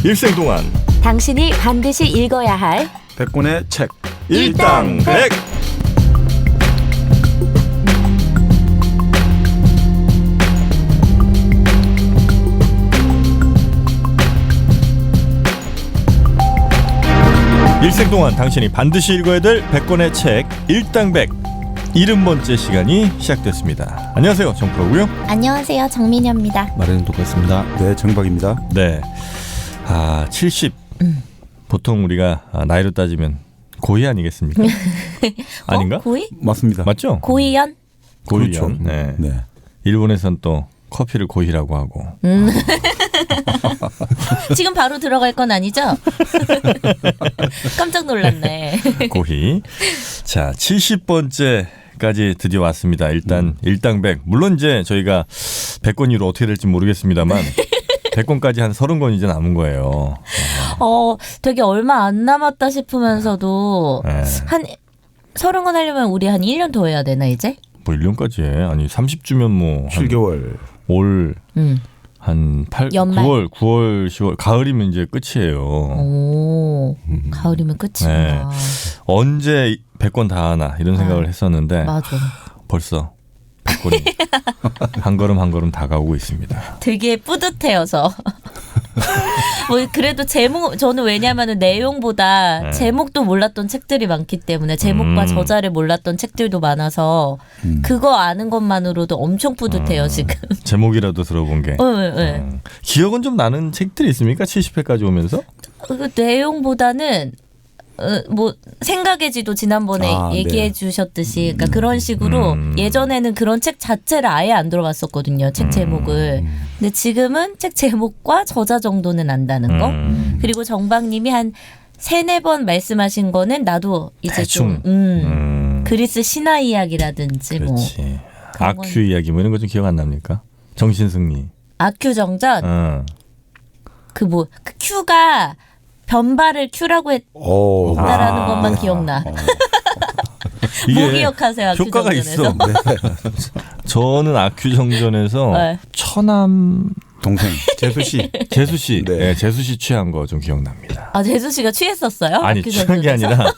일생 동안 당신이 반드시 읽어야 할 100권의 책 일당백. 일생 동안 당신이 반드시 읽어야 될 100권의 책 일당백 70번째 시간이 시작됐습니다. 안녕하세요, 정프로고요. 안녕하세요, 정민현입니다. 말에는 똑같습니다. 네, 정박입니다. 네, 70 보통 우리가 나이로 따지면 고이 아니겠습니까? 아닌가? 고이? 맞습니다. 맞죠? 고이연? 고이연. 그렇죠. 네. 네. 일본에선 또 커피를 고이라고 하고. 지금 바로 들어갈 건 아니죠? 깜짝 놀랐네. 고이. 자, 70번째까지 드디어 왔습니다. 일단 일당백. 물론 이제 저희가 100권 이후로 어떻게 될지 모르겠습니다만 100권까지 한 30권 이제 남은 거예요. 되게 얼마 안 남았다 싶으면서도 네. 한 30권 하려면 우리 한 1년 더 해야 되나 이제? 뭐 1년까지 해. 아니 30주면 뭐 7개월. 올 한 8, 연말. 9월, 10월 가을이면 이제 끝이에요. 오, 가을이면 끝이구나. 언제 100권 다 하나 이런 생각을 했었는데 맞아. 벌써 100권이 한 걸음 한 걸음 다가오고 있습니다. 되게 뿌듯해요,서. 뭐 그래도 저는 왜냐하면 내용보다 네. 제목도 몰랐던 책들이 많기 때문에 제목과 저자를 몰랐던 책들도 많아서 그거 아는 것만으로도 엄청 뿌듯해요 지금. 제목이라도 들어본 게. 네. 기억은 좀 나는 책들이 있습니까? 70회까지 오면서? 그 내용보다는 뭐 생각의 지도 지난번에 얘기해 주셨듯이 그러니까 그런 식으로 예전에는 그런 책 자체를 아예 안 들어봤었거든요. 책 제목을. 근데 지금은 책 제목과 저자 정도는 안다는 거. 그리고 정박님이 한 3-4번 말씀하신 거는 나도 이제 대충. 좀 그리스 신화 이야기라든지 그렇지. 뭐 아큐 이야기 뭐 이런 거 좀 기억 안 납니까? 정신승리. 아큐 정전 그 큐가 변발을 큐라고 했다라는 것만 기억나. 뭐 기억하세요? 아큐 효과가 정전에서? 있어. 네. 저는 아큐 정전에서 네. 처남 동생 재수 씨. 재수 씨, 네. 네, 재수 씨 취한 거 좀 기억납니다. 아 재수 씨가 취했었어요? 아니 아큐 취한 게 정전에서? 아니라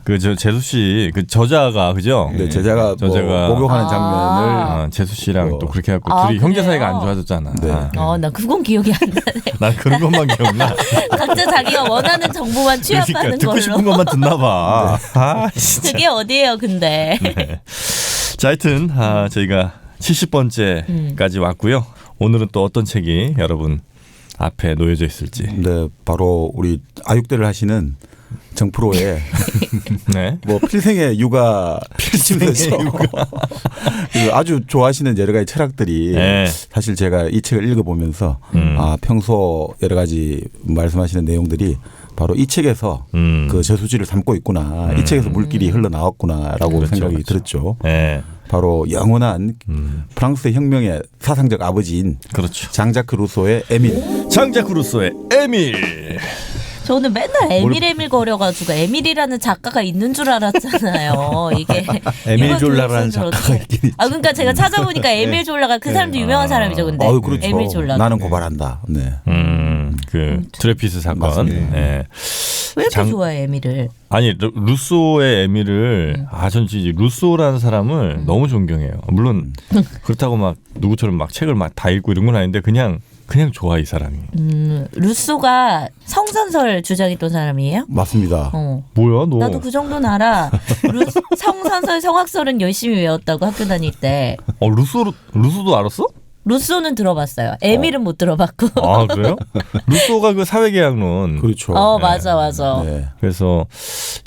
그 저 재수 씨 그 저자가 그죠? 네, 제자가 목욕하는 장면을 재수 씨랑 또 그렇게 해갖고 둘이 그래요? 형제 사이가 안 좋아졌잖아. 네. 나 그건 기억이 안 나네. 난 그런 것만 기억나. 각자 자기가 원하는 정보만 취합하는 그러니까 듣고 걸로. 싶은 것만 듣나 봐. 아, 진짜. 그게 어디예요, 근데? 네. 자, 하여튼 저희가 70번째까지 왔고요. 오늘은 또 어떤 책이 여러분 앞에 놓여져 있을지. 네, 바로 우리 아육대를 하시는 정프로의 네. 뭐 필생의 육아 필심에서 아주 좋아하시는 여러 가지 철학들이 네. 사실 제가 이 책을 읽어보면서 평소 여러 가지 말씀하시는 내용들이 바로 이 책에서 그 저수지를 담고 있구나. 이 책에서 물길이 흘러나왔구나라고 그렇죠, 생각이 그렇죠. 들었죠. 네. 바로 영원한 프랑스 혁명의 사상적 아버지인 그렇죠. 장자크 루소의 에밀. 장자크 루소의 에밀. 저는 맨날 에밀 거려가지고 에밀이라는 작가가 있는 줄 알았잖아요. 이게 에밀 졸라라는 작가가 있긴 있죠. 그러니까 제가 찾아보니까 에밀 졸라가 그 사람도 유명한 사람이죠, 근데. 그렇죠. 에밀 졸라. 나는 고발한다. 네. 그 드레피스 사건. 맞습니다. 네. 왜 이렇게 좋아해 에밀을? 아니 루소의 에밀을 전 진짜 루소라는 사람을 너무 존경해요. 물론 그렇다고 막 누구처럼 막 책을 막 다 읽고 이런 건 아닌데 그냥 좋아 이 사람이. 루소가 성선설 주장했던 사람이에요? 맞습니다. 뭐야 너? 나도 그 정도는 알아. 성선설 성악설은 열심히 외웠다고 학교 다닐 때. 루소도 알았어? 루소는 들어봤어요. 에밀은 못 들어봤고. 아 그래요? 루소가 그 사회계약론. 그렇죠. 맞아. 네. 그래서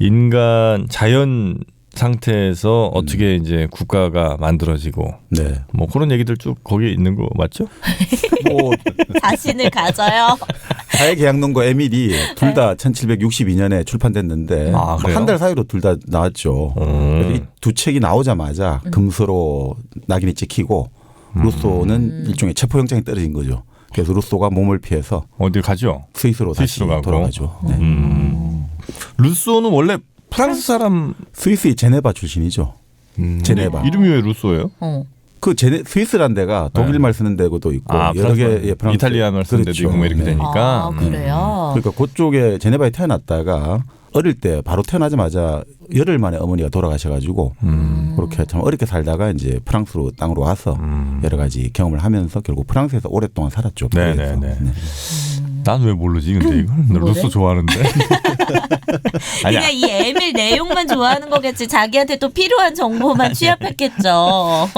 인간 자연 상태에서 어떻게 이제 국가가 만들어지고 네. 뭐 그런 얘기들 쭉 거기에 있는 거 맞죠? 뭐 자신을 가져요. 사회계약론과 에밀이 둘 다 1762년에 출판됐는데 그래요? 한 달 사이로 둘 다 나왔죠. 그래서 이 두 책이 나오자마자 금서로 낙인이 찍히고 루소는 일종의 체포영장이 떨어진 거죠. 그래서 루소가 몸을 피해서 어딜 가죠? 스위스로 다시 가고. 돌아가죠. 네. 루소는 원래 프랑스 사람. 스위스의 제네바 출신이죠. 제네바. 이름이 왜 루소예요? 스위스란 데가 독일말 쓰는 데도 있고 여러 개 프랑스, 이탈리아말 쓰는 데도 있고 뭐 이렇게 되니까. 그래요. 그러니까 그쪽에 제네바에 태어났다가 어릴 때 바로 태어나자마자 열흘 만에 어머니가 돌아가셔가지고 그렇게 참 어렵게 살다가 이제 프랑스로 땅으로 와서 여러 가지 경험을 하면서 결국 프랑스에서 오랫동안 살았죠. 네네네. 네. 난 왜 모르지? 근데 이건 루소 좋아하는데. 그러니까 이 에밀 내용만 좋아하는 거겠지. 자기한테 또 필요한 정보만 취합했겠죠.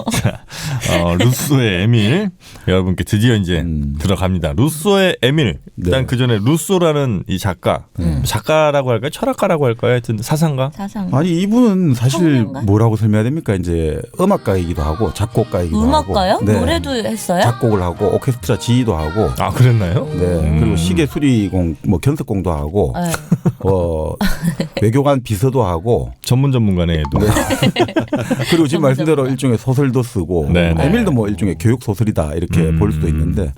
루소의 에밀 여러분께 드디어 이제 들어갑니다. 루소의 에밀. 일단 그 전에 루소라는 이 작가라고 할까요? 철학가라고 할까요? 하여튼 사상가. 아니 이분은 사실 평론가? 뭐라고 설명해야 됩니까? 이제 음악가이기도 하고 작곡가이기도 음악가요? 하고. 네. 노래도 했어요? 작곡을 하고 오케스트라 지휘도 하고. 아 그랬나요? 네. 그리고 시계 수리공, 뭐 견석공도 하고, 외교관 비서도 하고. 전문가네요. 네. 그리고 지금 말씀대로 일종의 소설도 쓰고, 에밀도 뭐 일종의 교육 소설이다 이렇게 볼 수도 있는데,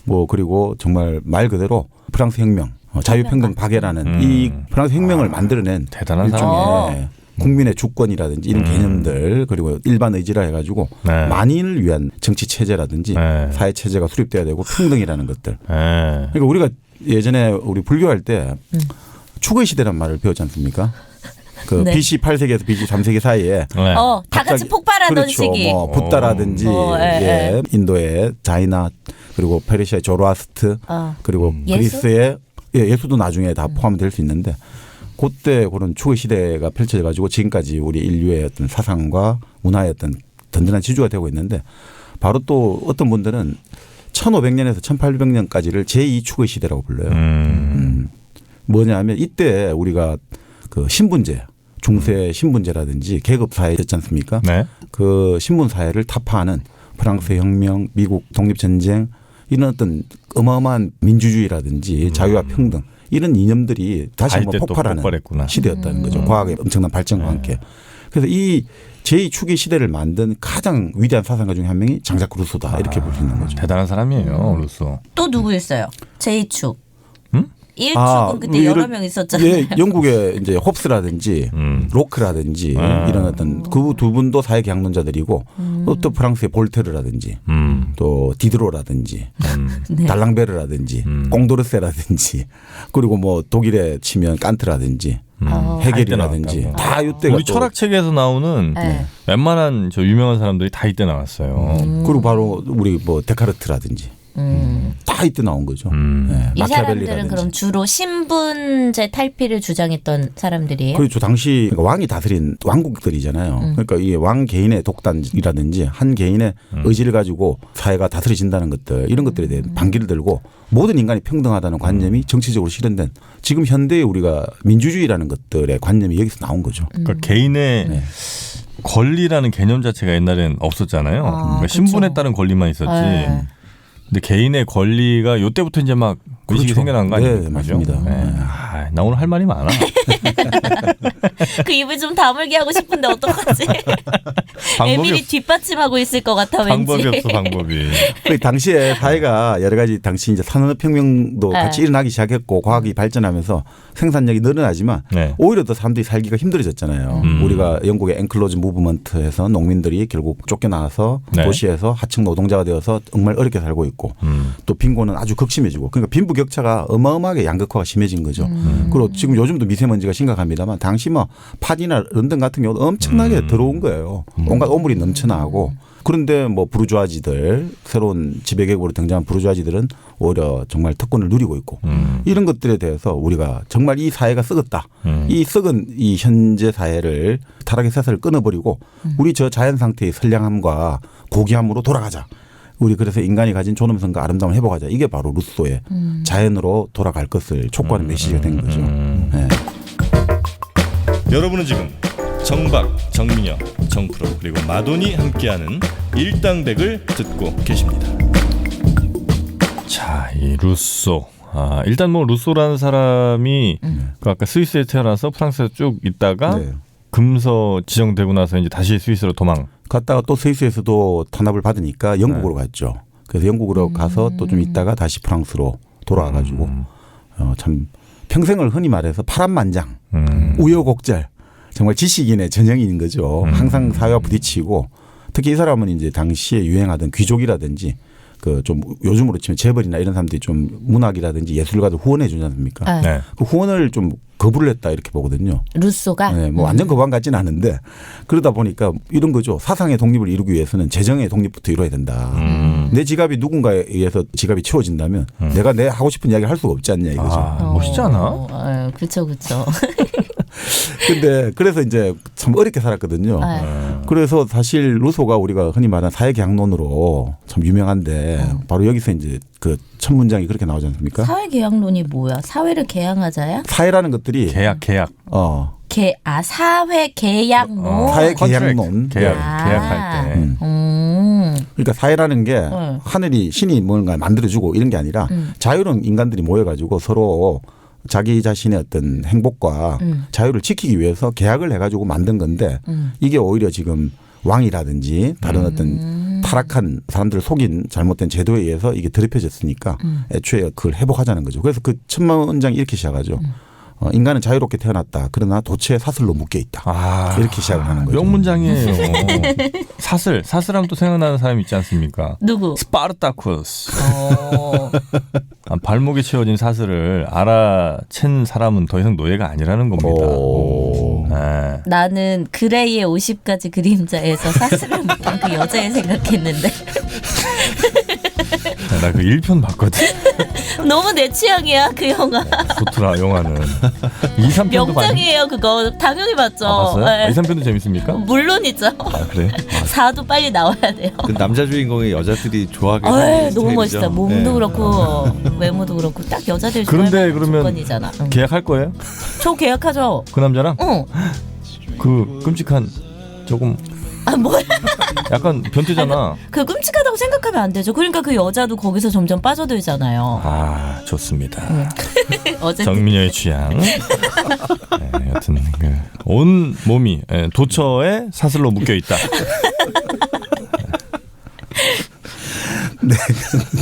뭐 그리고 정말 말 그대로 프랑스 혁명, 자유평등 박애라는 이 프랑스 혁명을 만들어낸 대단한 일종의 국민의 주권이라든지 이런 개념들 그리고 일반 의지라 해가지고 만인을 위한 정치 체제라든지 사회 체제가 수립돼야 되고 평등이라는 것들. 그러니까 우리가 예전에 우리 불교할 때 축의 시대란 말을 배웠지 않습니까? 그 BC 8세기에서 BC 3세기 사이에 다 같이 폭발하던 그렇죠. 시기. 뭐 붓다라든지 인도의 자이나 그리고 페르시아의 조로아스트 그리고 그리스의 예수도 나중에 다 포함될 수 있는데 그때 그런 축의 시대가 펼쳐져 가지고 지금까지 우리 인류의 어떤 사상과 문화의 어떤 든든한 지주가 되고 있는데 바로 또 어떤 분들은 1500년에서 1800년까지를 제2축의 시대라고 불러요. 뭐냐면 이때 우리가 그 신분제 중세 신분제라든지 계급 사회였지 않습니까? 네. 그 신분 사회를 타파하는 프랑스 혁명, 미국 독립전쟁 이런 어떤 어마어마한 민주주의라든지 자유와 평등 이런 이념들이 다시 한번 폭발하는 시대였다는 거죠. 과학의 엄청난 발전과 함께. 그래서 이 제2축의 시대를 만든 가장 위대한 사상가 중에 한 명이 장자크 루소다 이렇게 볼 수 있는 거죠. 대단한 사람이에요. 루소. 또 누구 있어요? 제2축. 1축은 그때 여러 명 있었잖아요. 예, 영국의 이제 홉스라든지 로크라든지 이런 어떤 그 두 분도 사회 개혁론자들이고 또 프랑스의 볼테르라든지 또 디드로라든지 달랑베르라든지 꽁도르세라든지 그리고 뭐 독일에 치면 칸트라든지 헤겔이라든지 다 이때가 우리 철학책에서 나오는 웬만한 저 유명한 사람들이 다 이때 나왔어요. 그리고 바로 우리 뭐 데카르트라든지 다 이때 나온 거죠. 네, 이 사람들은 그럼 주로 신분제 탈피를 주장했던 사람들이에요? 그렇죠. 당시 왕이 다스린 왕국들이잖아요. 그러니까 이 왕 개인의 독단이라든지 한 개인의 의지를 가지고 사회가 다스려진다는 것들 이런 것들에 대해 반기를 들고 모든 인간이 평등하다는 관념이 정치적으로 실현된 지금 현대의 우리가 민주주의라는 것들의 관념이 여기서 나온 거죠. 그러니까 개인의 권리라는 개념 자체가 옛날엔 없었잖아요. 그러니까 신분에 따른 권리만 있었지. 근데 개인의 권리가 이때부터 이제 막 의식이 생겨난 거 아니에요? 네, 맞습니다. 나 오늘 할 말이 많아. 그 입을 좀 다물게 하고 싶은데 어떡하지? 에밀이 뒷받침하고 있을 것 같아 왠지. 방법이 없어 방법이. 그 당시에 사회가 여러 가지 당시 이제 산업혁명도 같이 일어나기 시작했고 과학이 발전하면서 생산력이 늘어나지만 오히려 더 사람들이 살기가 힘들어졌잖아요. 우리가 영국의 엔클로즈 무브먼트에서 농민들이 결국 쫓겨나서 도시에서 하층 노동자가 되어서 정말 어렵게 살고 있고 또 빈곤은 아주 극심해지고 그러니까 빈부격차가 어마어마하게 양극화가 심해진 거죠. 그리고 지금 요즘도 미세먼지가 심각합니다만 당시 뭐 파리나 런던 같은 경우도 엄청나게 들어온 거예요. 온갖 오물이 넘쳐나고 그런데 뭐 부르주아지들 새로운 지배계급으로 등장한 부르주아지들은 오히려 정말 특권을 누리고 있고 이런 것들에 대해서 우리가 정말 이 사회가 썩었다. 이 썩은 이 현재 사회를 타락의 사슬을 끊어버리고 우리 저 자연 상태의 선량함과 고귀함으로 돌아가자. 우리 그래서 인간이 가진 존엄성과 아름다움을 회복하자. 이게 바로 루소의 자연으로 돌아갈 것을 촉구하는 메시지가 된 거죠. 네. 여러분은 지금 정박, 정민영, 정프로 그리고 마돈이 함께하는 일당백을 듣고 계십니다. 자, 이 루소. 일단 뭐 루소라는 사람이 그 아까 스위스에 태어나서 프랑스에 쭉 있다가 금서 지정되고 나서 이제 다시 스위스로 갔다가 또 스위스에서도 탄압을 받으니까 영국으로 갔죠. 그래서 영국으로 가서 또 좀 있다가 다시 프랑스로 돌아와가지고 참 평생을 흔히 말해서 파란만장, 우여곡절 정말 지식인의 전형인 거죠. 항상 사회와 부딪히고 특히 이 사람은 이제 당시에 유행하던 귀족이라든지 그 좀 요즘으로 치면 재벌이나 이런 사람들이 좀 문학이라든지 예술가들 후원해 주지 않습니까? 네. 그 후원을 좀 거부를 했다 이렇게 보거든요. 루소가? 네, 뭐 완전 거부한 같지는 않은데 그러다 보니까 이런 거죠. 사상의 독립을 이루기 위해서는 재정의 독립부터 이루어야 된다. 내 지갑이 누군가에 의해서 지갑이 채워진다면 내가 내 하고 싶은 이야기를 할 수가 없지 않냐 이거죠. 아, 멋있지 않아? 그렇죠, 그렇죠. 근데 그래서 이제 참 어렵게 살았거든요. 그래서 사실 루소가 우리가 흔히 말하는 사회계약론으로 참 유명한데 바로 여기서 이제 그 첫 문장이 그렇게 나오지 않습니까? 사회계약론이 뭐야? 사회를 개항하자야? 사회라는 것들이 계약. 사회계약론. 사회계약론. 계약할 때. 그러니까 사회라는 게 하늘이 신이 뭔가 만들어주고 이런 게 아니라 자유로운 인간들이 모여가지고 서로 자기 자신의 어떤 행복과 자유를 지키기 위해서 계약을 해가지고 만든 건데 이게 오히려 지금 왕이라든지 다른 어떤 타락한 사람들을 속인 잘못된 제도에 의해서 이게 더럽혀졌으니까 애초에 그걸 회복하자는 거죠. 그래서 그 첫 문장이 이렇게 시작하죠. 인간은 자유롭게 태어났다. 그러나 도처에 사슬로 묶여 있다. 이렇게 시작을 하는 거죠. 명문장이에요. 사슬하면 또 생각나는 사람이 있지 않습니까? 누구? 스파르타쿠스. 발목에 채워진 사슬을 알아챈 사람은 더 이상 노예가 아니라는 겁니다. 네. 나는 그레이의 50가지 그림자에서 사슬을 묶은 그 여자애 생각했는데 나 그 1편 봤거든. 너무 내 취향이야 그 영화. 좋더라 영화는. 2, 3편도 명장이에요 그거. 당연히 봤죠. 봤어요? 네. 2, 3편도 재밌습니까? 물론이죠. 아 그래? 4도 빨리 나와야 돼요. 그 남자 주인공의 여자들이 좋아하게 하는 너무 스타일이죠. 멋있다. 몸도 그렇고 외모도 그렇고 딱 여자들 그런데 좋아하는 그러면 조건이잖아. 계약할 거예요? 저 계약하죠. 그 남자랑? 응. 그 끔찍한 조금 뭐야? 약간 변태잖아. 그 끔찍하다고 생각하면 안 되죠. 그러니까 그 여자도 거기서 점점 빠져들잖아요. 아 좋습니다. 어쨌든 정민여의 취향. 네, 여튼 온 몸이 도처에 사슬로 묶여 있다.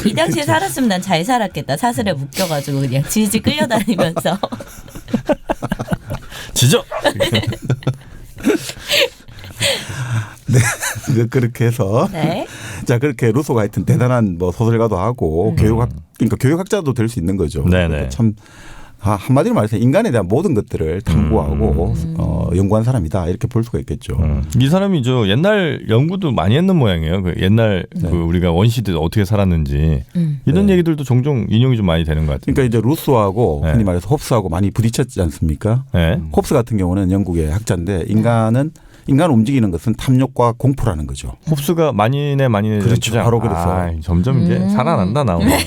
이 당시에 살았으면 난 잘 살았겠다. 사슬에 묶여가지고 그냥 질질 끌려다니면서. 지져. 네, 그렇게 해서 네. 자 그렇게 루소가 하여튼 대단한 뭐 소설가도 하고 그러니까 교육학자도 될 수 있는 거죠. 네네. 참 한마디로 말해서 인간에 대한 모든 것들을 탐구하고 연구한 사람이다 이렇게 볼 수가 있겠죠. 이 사람이 저 옛날 연구도 많이 했는 모양이에요. 그 옛날 그 우리가 원시대 어떻게 살았는지 이런 얘기들도 종종 인용이 좀 많이 되는 것 같아요. 그러니까 이제 루소하고 흔히 말해서 홉스하고 많이 부딪혔지 않습니까? 네. 홉스 같은 경우는 영국의 학자인데 인간 움직이는 것은 탐욕과 공포라는 거죠. 홉스가 만인의 그렇죠. 주장. 바로 그래서 점점 이제 살아난다 나오네.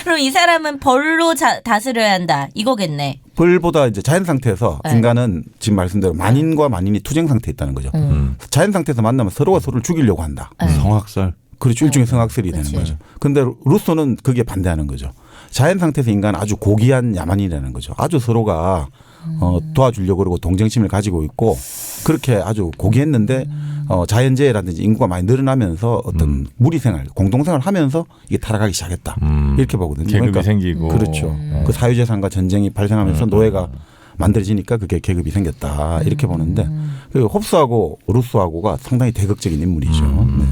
그럼 이 사람은 벌로 다스려야 한다. 이거겠네. 벌보다 이제 자연 상태에서 인간은 지금 말씀대로 만인과 만인이 투쟁 상태에 있다는 거죠. 자연 상태에서 만나면 서로가 서로를 죽이려고 한다. 성악설. 그렇죠. 일종의 성악설이 되는 거죠. 그런데 루소는 그게 반대하는 거죠. 자연 상태에서 인간은 아주 고귀한 야만이라는 거죠. 아주 서로가 도와주려고 그러고 동정심을 가지고 있고 그렇게 아주 고귀했는데 자연재해라든지 인구가 많이 늘어나면서 어떤 무리생활, 공동생활을 하면서 이게 타락하기 시작했다. 이렇게 보거든요. 계급이 생기고. 그렇죠. 그 사유재산과 전쟁이 발생하면서 노예가 만들어지니까 그게 계급이 생겼다. 이렇게 보는데 그 홉스하고 루소하고가 상당히 대극적인 인물이죠. 네.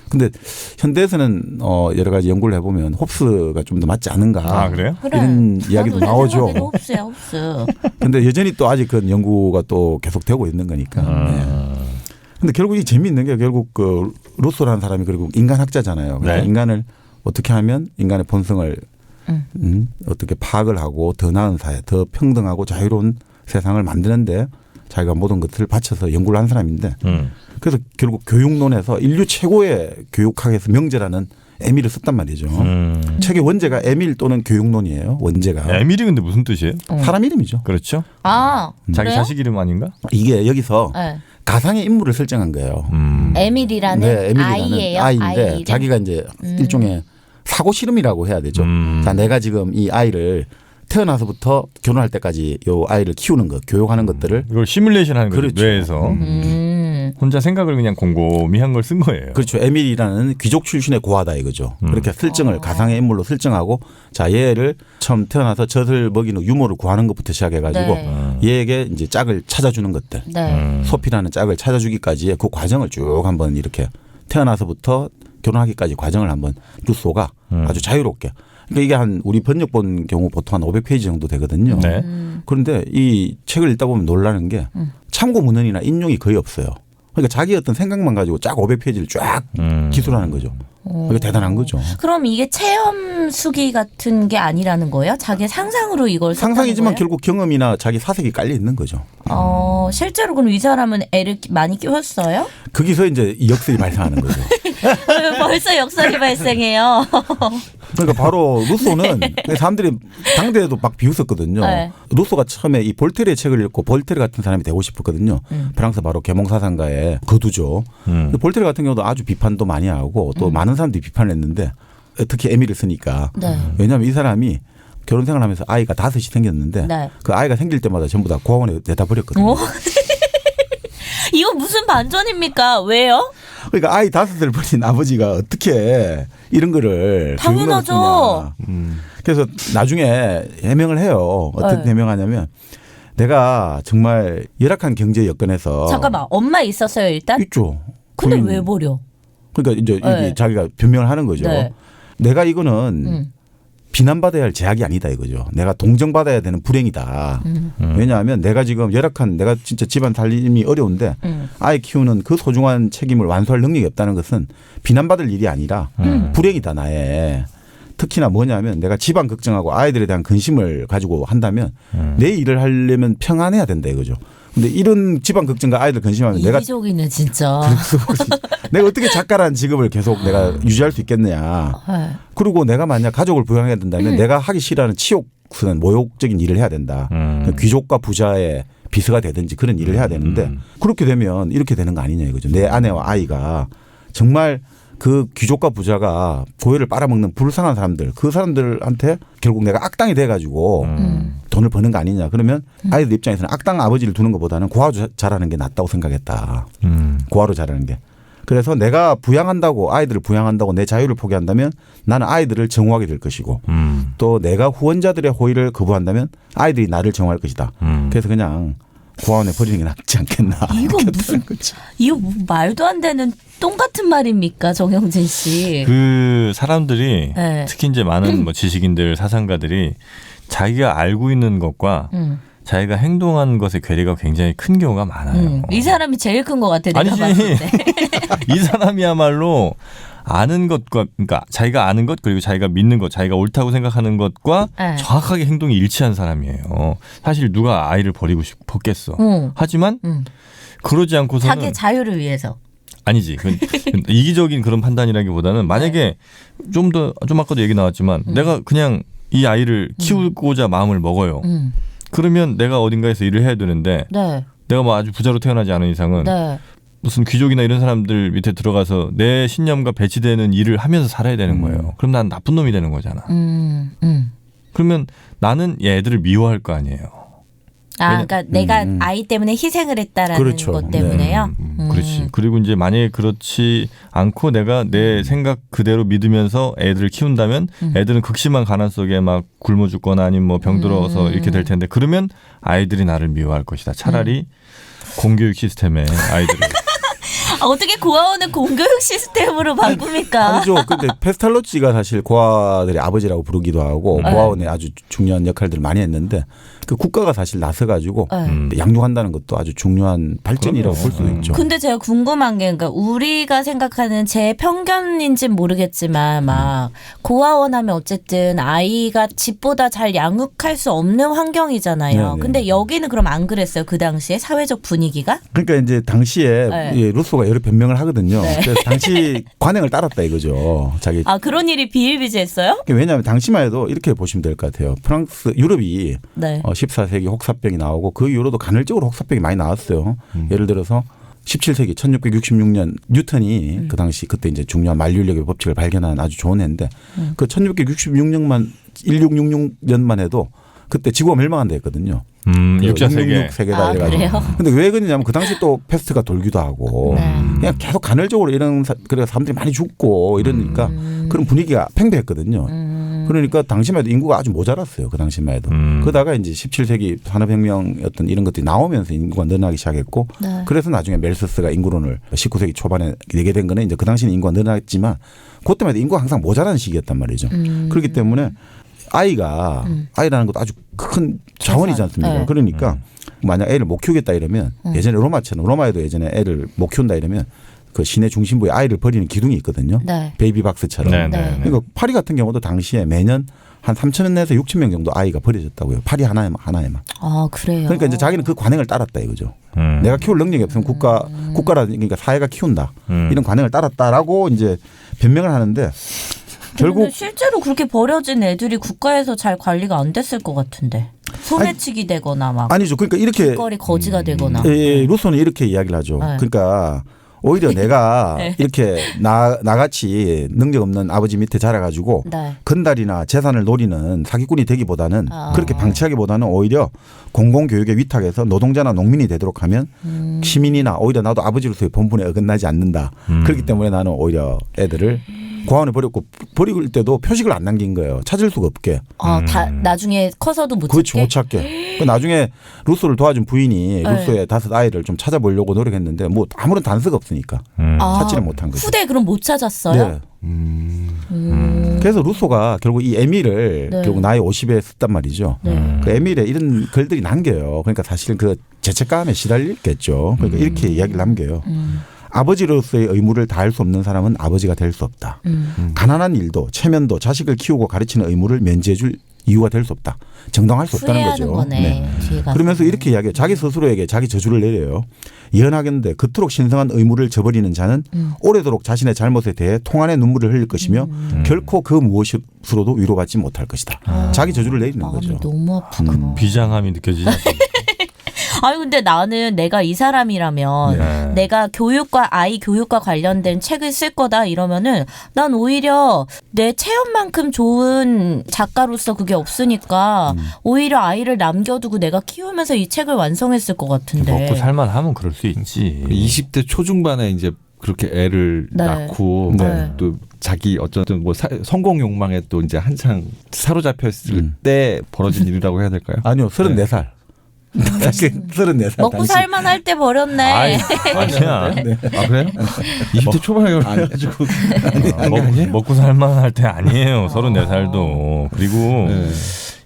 근데 현대에서는 여러 가지 연구를 해보면 홉스가 좀 더 맞지 않은가. 아 그래요? 이런 이야기도 나오죠. 홉스야 홉스. 근데 여전히 또 아직 그 연구가 또 계속되고 있는 거니까. 네. 근데 결국 이 재미있는 게 결국 그 루소라는 사람이 결국 인간학자잖아요. 그래서 인간을 어떻게 하면 인간의 본성을 어떻게 파악을 하고 더 나은 사회, 더 평등하고 자유로운 세상을 만드는데 자기가 모든 것을 바쳐서 연구를 한 사람인데 그래서 결국 교육론에서 인류 최고의 교육학에서 명제라는 에밀을 썼단 말이죠. 책의 원제가 에밀 또는 교육론이에요. 원제가. 에밀이 근데 무슨 뜻이에요? 사람 이름이죠. 그렇죠. 그래요? 자기 자식 이름 아닌가? 이게 여기서 네. 가상의 인물을 설정한 거예요. 에밀이라는 에밀이라는 아이예요. 아이인데 아이 자기가 이제 일종의 사고 실험이라고 해야 되죠. 자, 내가 지금 이 아이를 태어나서부터 결혼할 때까지 이 아이를 키우는 것, 교육하는 것들을 이걸 시뮬레이션 하는 거죠. 그렇죠. 뇌에서. 혼자 생각을 그냥 곰곰이 한 걸 쓴 거예요. 그렇죠. 에밀이라는 귀족 출신의 고아다 이거죠. 그렇게 설정을 가상의 인물로 설정하고 자 얘를 처음 태어나서 젖을 먹이는 유모를 구하는 것부터 시작해가지고 얘에게 이제 짝을 찾아주는 것들, 소피라는 짝을 찾아주기까지의 그 과정을 쭉 한번 이렇게 태어나서부터 결혼하기까지 과정을 한번 루소가 아주 자유롭게. 그러니까 이게 한 우리 번역 본 경우 보통 한 500페이지 정도 되거든요. 네. 그런데 이 책을 읽다 보면 놀라는 게 참고 문헌이나 인용이 거의 없어요. 그러니까 자기 어떤 생각만 가지고 쫙 500페이지를 쫙 기술하는 거죠. 이게 대단한 거죠. 그럼 이게 체험 수기 같은 게 아니라는 거예요? 자기 상상으로 이걸 상상이지만 거예요? 결국 경험이나 자기 사색이 깔려 있는 거죠. 실제로 그럼 이 사람은 애를 많이 키웠어요? 거기서 이제 이 역설이 발생하는 거죠. 벌써 역설이 발생해요. 그러니까 바로 루소는 사람들이 당대에도 막 비웃었거든요. 네. 루소가 처음에 이 볼테르의 책을 읽고 볼테르 같은 사람이 되고 싶었거든요. 프랑스 바로 계몽사상가의 거두죠. 볼테르 같은 경우도 아주 비판도 많이 하고 또 많은 사람들이 비판을 했는데 특히 에밀을 쓰니까. 네. 왜냐하면 이 사람이 결혼 생활하면서 아이가 5이 생겼는데 네. 그 아이가 생길 때마다 전부 다 고아원에 내다 버렸거든요. 이거 무슨 반전입니까? 왜요? 그러니까 아이 5을 버린 아버지가 어떻게 이런 거를 당연하죠. 그래서 나중에 해명을 해요. 어떻게 네. 해명하냐면 내가 정말 열악한 경제 여건에서 잠깐만, 엄마 있었어요 일단? 있죠. 근데 부인. 왜 버려? 그러니까 이제 네. 이게 자기가 변명을 하는 거죠. 네. 내가 이거는 비난받아야 할 제약이 아니다 이거죠. 내가 동정받아야 되는 불행이다. 왜냐하면 내가 지금 열악한 내가 진짜 집안 살림이 어려운데 아이 키우는 그 소중한 책임을 완수할 능력이 없다는 것은 비난받을 일이 아니라 불행이다 나의. 특히나 뭐냐면 내가 집안 걱정하고 아이들에 대한 근심을 가지고 한다면 내 일을 하려면 평안해야 된다 이거죠. 근데 이런 집안 걱정과 아이들 근심하면 내가 이기적이네 진짜. 내가 어떻게 작가라는 직업을 계속 내가 유지할 수 있겠느냐. 네. 그리고 내가 만약 가족을 부양해야 된다면 내가 하기 싫어하는 치욕스러운 모욕적인 일을 해야 된다. 귀족과 부자의 비서가 되든지 그런 일을 해야 되는데 그렇게 되면 이렇게 되는 거 아니냐 이거죠. 내 아내와 아이가 정말 그 귀족과 부자가 고열을 빨아먹는 불쌍한 사람들 그 사람들한테 결국 내가 악당이 돼가지고 돈을 버는 거 아니냐. 그러면 아이들 입장에서는 악당 아버지를 두는 것보다는 고아로 자라는 게 낫다고 생각했다. 고아로 자라는 게. 그래서 내가 부양한다고 아이들을 부양한다고 내 자유를 포기한다면 나는 아이들을 정오하게 될 것이고 또 내가 후원자들의 호의를 거부한다면 아이들이 나를 정오할 것이다. 그래서 그냥 고아원에 버리는 게 낫지 않겠나. 이거 무슨 이거 뭐 말도 안 되는 똥 같은 말입니까, 정영진 씨? 그 사람들이 네. 특히 이제 많은 뭐 지식인들 사상가들이 자기가 알고 있는 것과 자기가 행동한 것의 괴리가 굉장히 큰 경우가 많아요. 이 사람이 제일 큰 것 같아. 내가 봤을 때. 이 사람이야말로 아는 것과 그러니까 자기가 아는 것 그리고 자기가 믿는 것 자기가 옳다고 생각하는 것과 네. 정확하게 행동이 일치한 사람이에요. 사실 누가 아이를 버리고 싶었겠어. 하지만 그러지 않고서는 자기 자유를 위해서. 아니지. 이기적인 그런 판단이라기보다는 만약에 좀 아까도 얘기 나왔지만 내가 그냥 이 아이를 키우고자 마음을 먹어요. 그러면 내가 어딘가에서 일을 해야 되는데 네. 내가 뭐 아주 부자로 태어나지 않은 이상은 네. 무슨 귀족이나 이런 사람들 밑에 들어가서 내 신념과 배치되는 일을 하면서 살아야 되는 거예요. 그럼 난 나쁜 놈이 되는 거잖아. 그러면 나는 얘들을 미워할 거 아니에요. 그러니까 내가 아이 때문에 희생을 했다라는 그렇죠. 것 때문에요. 그렇지. 그리고 이제 만약에 그렇지 않고 내가 내 생각 그대로 믿으면서 애들을 키운다면 애들은 극심한 가난 속에 막 굶어 죽거나 아니면 뭐 병들어서 이렇게 될 텐데 그러면 아이들이 나를 미워할 것이다. 차라리 공교육 시스템에 아이들을. 어떻게 고아원은 공교육 시스템으로 바꿉니까? 아니죠. 근데 페스탈로치가 사실 고아들의 아버지라고 부르기도 하고 고아원에 아주 중요한 역할들을 많이 했는데 그 국가가 사실 나서가지고 양육한다는 것도 아주 중요한 발전이라고 볼 수도 있죠. 근데 제가 궁금한 게 그러니까 우리가 생각하는 제 편견인지는 모르겠지만 막 고아원 하면 어쨌든 아이가 집보다 잘 양육할 수 없는 환경이잖아요. 네네. 근데 여기는 그럼 안 그랬어요? 그 당시에 사회적 분위기가? 그러니까 이제 당시에 네. 예, 루소가 여러 변명을 하거든요. 네. 그래서 당시 관행을 따랐다 이거죠. 자기. 그런 일이 비일비재했어요? 왜냐하면 당시만 해도 이렇게 보시면 될 것 같아요. 프랑스, 유럽이 네. 14세기 혹사병이 나오고 그 이후로도 간헐적으로 혹사병이 많이 나왔어요. 예를 들어서 17세기 1666년 뉴턴이 그 당시 그때 이제 중요한 만류인력의 법칙을 발견한 아주 좋은 해인데 그 1666년만 해도 그때 지구가 멸망한다 했거든요. 6차 세계. 세계다 이래가지고. 그래요? 근데 왜 그러냐면 그 당시 또 패스트가 돌기도 하고 그냥 계속 간헐적으로 이런 그래서 사람들이 많이 죽고 이러니까 그런 분위기가 팽배했거든요. 그러니까 당시만 해도 인구가 아주 모자랐어요. 그 당시만 해도. 그러다가 이제 17세기 산업혁명 어떤 이런 것들이 나오면서 인구가 늘어나기 시작했고 네. 그래서 나중에 멜서스가 인구론을 19세기 초반에 내게 된 거는 이제 그 당시는 인구가 늘어났지만 그때만 해도 인구가 항상 모자라는 시기였단 말이죠. 그렇기 때문에 아이라는 것도 아주 큰 자원이지 않습니까? 네. 그러니까 만약 애를 못 키우겠다 이러면 예전에 로마에도 예전에 애를 못 키운다 이러면 그 시내 중심부에 아이를 버리는 기둥이 있거든요. 네. 베이비박스처럼. 네. 그러니까 파리 같은 경우도 당시에 매년 한 3,000에서 6,000명 정도 아이가 버려졌다고요. 파리 하나에만. 아 그래요. 그러니까 이제 자기는 그 관행을 따랐다 이거죠. 내가 키울 능력이 없으면 국가라든가 사회가 키운다. 이런 관행을 따랐다라고 이제 변명을 하는데 결국 근데 실제로 그렇게 버려진 애들이 국가에서 잘 관리가 안 됐을 것 같은데 소매치기 되거나 막 아니죠. 그러니까 이렇게 길거리 거지가 되거나. 루소는 이렇게 이야기를 하죠. 네. 그러니까 오히려 내가 네. 이렇게 나같이 능력 없는 아버지 밑에 자라가지고 네. 건달이나 재산을 노리는 사기꾼이 되기보다는 그렇게 방치하기보다는 오히려 공공교육에 위탁해서 노동자나 농민이 되도록 하면 시민이나 오히려 나도 아버지로서의 본분에 어긋나지 않는다. 그렇기 때문에 나는 오히려 애들을 고아원에 버렸고 버릴 때도 표식을 안 남긴 거예요. 찾을 수가 없게. 다 나중에 커서도 못 그렇지 찾게. 못 찾게. 나중에 루소를 도와준 부인이 루소의 5 아이를 좀 찾아보려고 노력했는데 뭐 아무런 단서가 없으니까 찾지를 못한 거죠. 후대 그럼 못 찾았어요? 네. 그래서 루소가 결국 이 에밀을 네. 결국 나이 50에 썼단 말이죠. 그 에밀에 이런 글들이 남겨요. 그러니까 사실은 그 죄책감에 시달렸겠죠. 그러니까 이렇게 이야기를 남겨요. 아버지로서의 의무를 다할 수 없는 사람은 아버지가 될 수 없다. 가난한 일도 체면도 자식을 키우고 가르치는 의무를 면제해 줄 이유가 될 수 없다. 정당할 수 없다는 후회하는 거죠. 거네. 뒤에 가서. 그러면서 이렇게 이야기해요. 자기 스스로에게 자기 저주를 내려요. 예언하건대 그토록 신성한 의무를 저버리는 자는 오래도록 자신의 잘못에 대해 통한의 눈물을 흘릴 것이며 결코 그 무엇으로도 위로받지 못할 것이다. 자기 저주를 내리는 마음이 거죠. 너무 아프구나. 비장함이 느껴지지 않습니까? 아니 근데 나는 내가 이 사람이라면 네. 내가 아이 교육과 관련된 책을 쓸 거다 이러면은 난 오히려 내 체험만큼 좋은 작가로서 그게 없으니까 오히려 아이를 남겨두고 내가 키우면서 이 책을 완성했을 것 같은데. 먹고 살만하면 그럴 수 있지. 20대 초중반에 이제 그렇게 애를 네. 낳고 네. 또 자기 어쨌든 뭐 성공 욕망에 또 이제 한창 사로잡혔을 때 벌어진 일이라고 해야 될까요? 아니요. 34살. 사실 34살. 먹고 당시. 살만 할 때 버렸네. 아니야. 아 그래요? 20대 초반에 결혼해가지고 먹고 살만할 때 아니에요. 34살도. 그리고 네.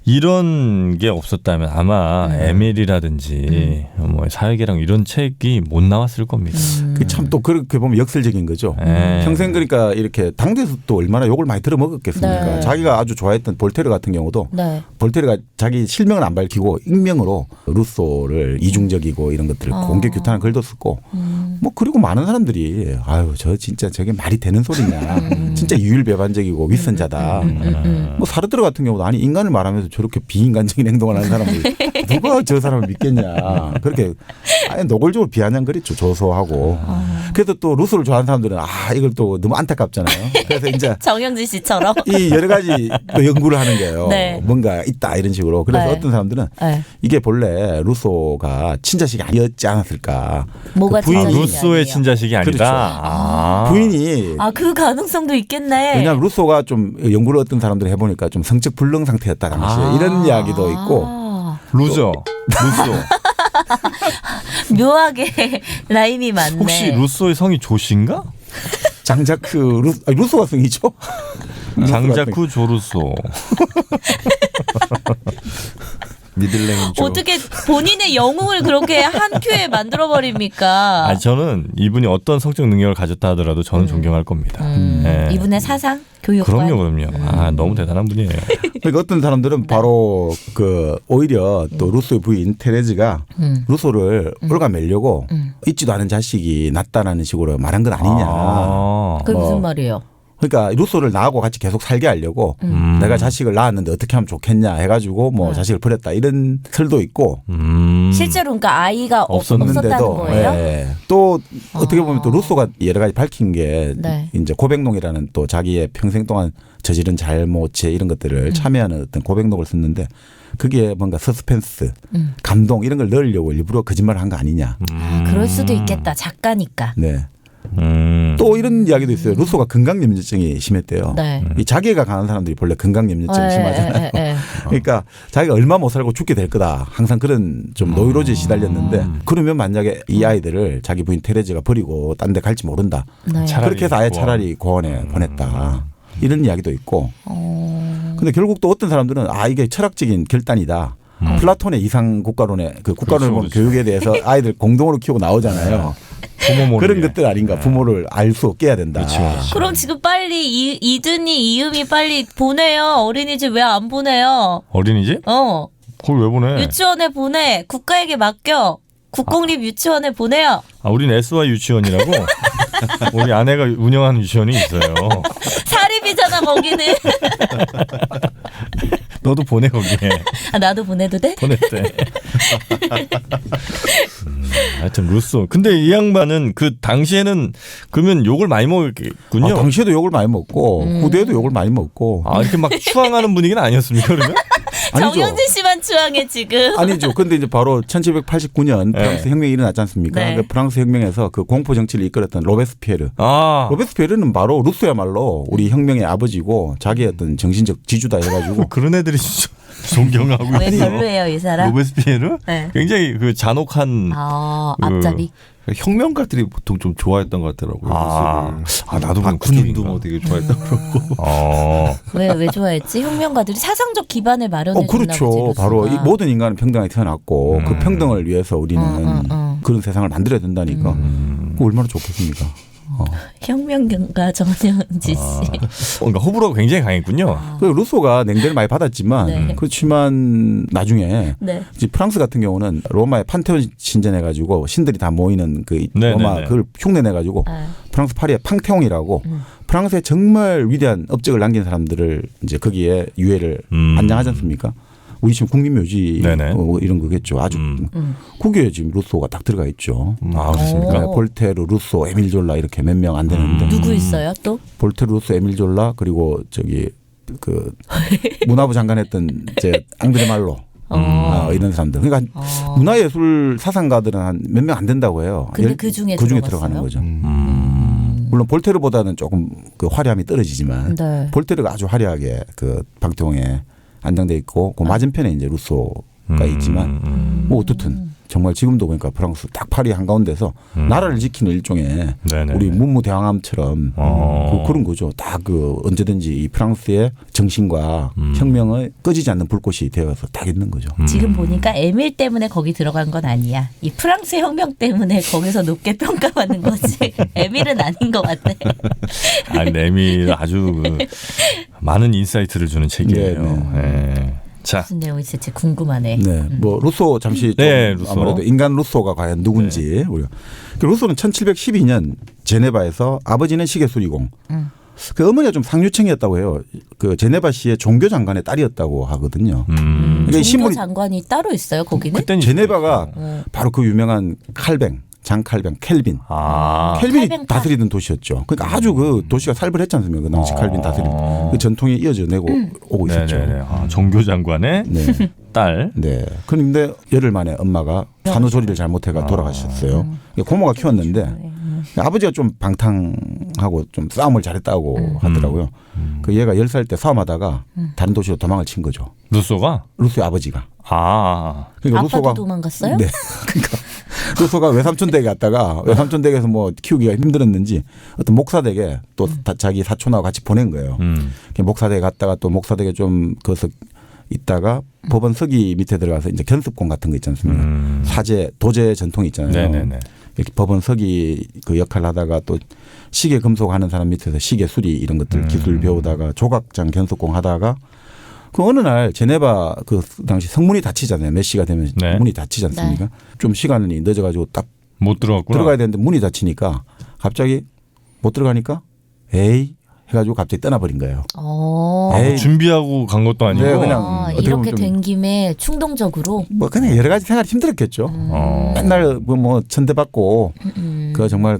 이런 게 없었다면 아마 에밀이라든지 뭐 사회계랑 이런 책이 못 나왔을 겁니다. 참 또 그렇게 보면 역설적인 거죠. 네. 평생 그러니까 이렇게 당대에서 또 얼마나 욕을 많이 들어먹었겠습니까. 네. 자기가 아주 좋아했던 볼테르 같은 경우도 네. 볼테르가 자기 실명은 안 밝히고 익명으로 루소를 이중적이고 이런 것들을 공개 규탄한 글도 썼고 뭐 그리고 많은 사람들이 아유 저 진짜 저게 말이 되는 소리냐. 진짜 유일배반적이고 윗선자다. 뭐 사르트르 같은 경우도 아니 인간을 말하면서 저렇게 비인간적인 행동을 하는 사람을 누가 저 사람을 믿겠냐. 그렇게 아예 노골적으로 비아냥거리죠. 조소하고. 그래서 또 루소를 좋아하는 사람들은 아 이걸 또 너무 안타깝잖아요. 그래서 이제 정영진 씨처럼. 이 여러 가지 또 연구를 하는 거예요. 네. 뭔가 있다 이런 식으로. 그래서 네. 어떤 사람들은 네. 이게 본래 루소가 친자식이 아니었지 않았을까. 뭐가 그 부인이 친자식이 루소의 아니에요? 친자식이 아니다. 그렇죠. 아. 부인이 그 가능성도 있겠네. 왜냐하면 루소가 좀 연구를 어떤 사람들이 해보니까 좀 성적 불능 상태였다 당시에 이런 이야기도 있고 루소. 묘하게 라임이 많네. 혹시 루소의 성이 조신가? 장자크 루소가 성이죠. 장자쿠 조루소. 미들레인조. 어떻게 본인의 영웅을 그렇게 한 큐에 만들어 버립니까? 아니 저는 이분이 어떤 성적 능력을 가졌다 하더라도 저는 존경할 겁니다. 네. 이분의 사상, 교육관. 그럼요. 아 너무 대단한 분이에요. 그러니까 어떤 사람들은 바로 그 오히려 또 루소의 부인 테레즈가 루소를 올가매려고 있지도 않은 자식이 낳다라는 식으로 말한 건 아니냐. 그게 무슨 말이에요? 그러니까 루소를 나하고 같이 계속 살게 하려고 내가 자식을 낳았는데 어떻게 하면 좋겠냐 해가지고 뭐 자식을 버렸다 이런 설도 있고 실제로 그러니까 아이가 없었다는 없었는데도 거예요? 예. 또 어떻게 보면 또 루소가 여러 가지 밝힌 게 네. 이제 고백록이라는 또 자기의 평생 동안 저지른 잘못에 이런 것들을 참여하는 어떤 고백록을 썼는데 그게 뭔가 서스펜스, 감동 이런 걸 넣으려고 일부러 거짓말을 한 거 아니냐. 그럴 수도 있겠다. 작가니까. 네. 또 이런 이야기도 있어요. 루소가 건강염려증이 심했대요. 네. 이 자기애가 강한 사람들이 본래 건강염려증이 심하잖아요. 그러니까 자기가 얼마 못 살고 죽게 될 거다. 항상 그런 좀 노이로제에 시달렸는데 그러면 만약에 이 아이들을 자기 부인 테레즈가 버리고 딴 데 갈지 모른다. 네. 그렇게 해서 아예 차라리 고원에 보냈다. 이런 이야기도 있고. 근데 결국 또 어떤 사람들은 이게 철학적인 결단이다. 플라톤의 이상 국가론의 그 국가론을 보면 교육에 대해서 아이들 공동으로 키우고 나오잖아요. 부모 그런 것들 아닌가. 부모를 알 수 없게 해야 된다. 그럼 지금 빨리 이든이 이음이 빨리 보내요. 어린이집 왜 안 보내요? 어린이집? 그걸 왜 보내? 유치원에 보내. 국가에게 맡겨. 국공립 유치원에 보내요. 우린 SY 유치원이라고 우리 아내가 운영하는 유치원이 있어요. 사립이잖아 거기는. 너도 보내 거기에. 나도 보내도 돼? 보냈대. 하여튼 루소. 근데 이 양반은 그 당시에는 그러면 욕을 많이 먹었군요. 당시에도 욕을 많이 먹고 후대에도 욕을 많이 먹고. 이렇게 막 추앙하는 분위기는 아니었습니까 그러면? 정영진 씨만 추앙해 지금. 아니죠. 근데 이제 바로 1789년 프랑스 혁명이 일어났지 않습니까? 네. 그 프랑스 혁명에서 그 공포 정치를 이끌었던 로베스피에르. 아. 로베스피에르는 바로 루소야말로 우리 혁명의 아버지고 자기의 어떤 정신적 지주다 해가지고 그런 애들이 진짜 존경하고 왜 있어. 별로예요 이 사람? 로베스피에르? 네. 굉장히 그 잔혹한 앞잡이. 혁명가들이 보통 좀 좋아했던 것 같더라고요. 나도 박근혜도 뭐 되게 좋아했다고 그러고. 왜 좋아했지? 혁명가들이 사상적 기반을 마련해 줬나 그렇죠. 보지, 바로 루소가. 이 모든 인간은 평등하게 태어났고 그 평등을 위해서 우리는 그런 세상을 만들어야 된다니까. 그거 얼마나 좋겠습니까? 혁명가 정영진 씨. 그러니까 호불호가 굉장히 강했군요. 그 루소가 냉대를 많이 받았지만 네. 그렇지만 나중에 네. 이제 프랑스 같은 경우는 로마의 판테온 신전해가지고 신들이 다 모이는 그 로마 그걸 흉내내가지고 프랑스 파리의 팡테옹이라고 프랑스에 정말 위대한 업적을 남긴 사람들을 이제 거기에 유해를 안장하지 않습니까? 우리 지금 국립묘지 이런 거겠죠. 아주 거기에 지금 루소가 딱 들어가 있죠. 그렇습니까? 볼테르, 루소, 에밀 졸라 이렇게 몇 명 안 되는데 누구 있어요 또? 볼테르, 루소, 에밀 졸라 그리고 저기 그 문화부 장관했던 이제 앙드레 말로 이런 사람들. 그러니까 문화예술 사상가들은 한 몇 명 안 된다고 해요. 근데 그 중에 들어가는 거죠. 물론 볼테르보다는 조금 그 화려함이 떨어지지만 네. 볼테르가 아주 화려하게 그 방통에 안장돼 있고 그 맞은편에 이제 루소가 있지만 뭐 어떻든 정말 지금도 보니까 프랑스 딱 파리 한가운데서 나라를 지키는 일종의 우리 문무대왕함처럼 그런 거죠. 다 그 언제든지 이 프랑스의 정신과 혁명을 꺼지지 않는 불꽃이 되어서 딱 있는 거죠. 지금 보니까 에밀 때문에 거기 들어간 건 아니야. 이 프랑스 혁명 때문에 거기서 높게 평가받는 거지. 에밀은 아닌 것 같아. 에밀 아주 많은 인사이트를 주는 책이에요. 네. 자, 무슨 내용이 진짜 궁금하네. 네, 뭐 루소 잠시 루소. 아무래도 인간 루소가 과연 누군지 우리가. 루소는 1712년 제네바에서 아버지는 시계수리공. 그 어머니가 좀 상류층이었다고 해요. 그 제네바시의 종교 장관의 딸이었다고 하거든요. 종교 장관이 따로 있어요 거기는? 그때는 제네바가 바로 그 유명한 칼뱅. 장칼뱅, 켈빈. 켈빈이 다스리던 도시였죠. 그러니까 아주 그 도시가 살벌했지 않습니까? 그 당시 칼빈 다스리던 그 전통이 이어져 내고 오고 있었죠. 종교 장관의 딸. 네. 그런데 열흘 만에 엄마가 산후조리를 잘못해가 돌아가셨어요. 고모가 키웠는데 아버지가 좀 방탕하고 좀 싸움을 잘했다고 하더라고요. 그 얘가 10살 때 싸움하다가 다른 도시로 도망을 친 거죠. 루소가? 루소의 아버지가. 그러니까 아빠도 루소가 도망갔어요? 네. 그러니까 루소가 외삼촌 댁에 갔다가 외삼촌 댁에서 뭐 키우기가 힘들었는지 어떤 목사 댁에 또 자기 사촌하고 같이 보낸 거예요. 목사 댁에 갔다가 또 목사 댁에 좀 거기서 있다가 법원 서기 밑에 들어가서 이제 견습공 같은 거 있지 않습니까? 사제, 도제 전통이 있잖아요. 네네네. 이렇게 법원 서기 그 역할을 하다가 또 시계 금속하는 사람 밑에서 시계 수리 이런 것들 기술 배우다가 조각장 견습공 하다가 그 어느 날 제네바 그 당시 성문이 닫히잖아요. 몇 시가 되면 문이 닫히지 않습니까? 좀 시간이 늦어가지고 딱 못 들어갔구나. 들어가야 되는데 문이 닫히니까 갑자기 못 들어가니까 에이 해가지고 갑자기 떠나버린 거예요. 준비하고 간 것도 아니고. 네, 그냥 이렇게 된 김에 충동적으로. 뭐 그냥 여러 가지 생활이 힘들었겠죠. 맨날 뭐 천대받고 그 정말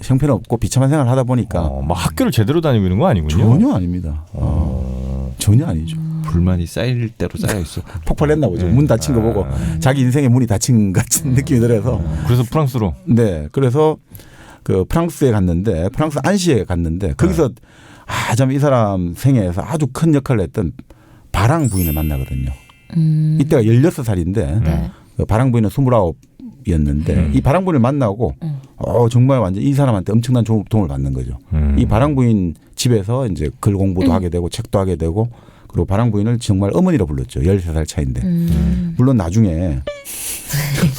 형편없고 비참한 생활을 하다 보니까 막 학교를 제대로 다니고 있는 거 아니군요. 전혀 아닙니다. 전혀 아니죠. 불만이 쌓일 대로 쌓여 있어. 폭발했나 보죠. 문 닫힌 거 보고 자기 인생의 문이 닫힌 같은 느낌이 들어서. 그래서 프랑스로. 네, 그래서 그 프랑스에 갔는데 프랑스 안시에 갔는데 거기서 참 이 사람 생애에서 아주 큰 역할을 했던 바랑 부인을 만나거든요. 이때가 16살인데 네. 그 바랑 부인은 29였는데 이 바랑 부인을 만나고 정말 완전 이 사람한테 엄청난 도움을 받는 거죠. 이 바랑 부인 집에서 이제 글 공부도 하게 되고 책도 하게 되고 그리고 바랑 부인을 정말 어머니라 불렀죠. 13살 차인데. 물론 나중에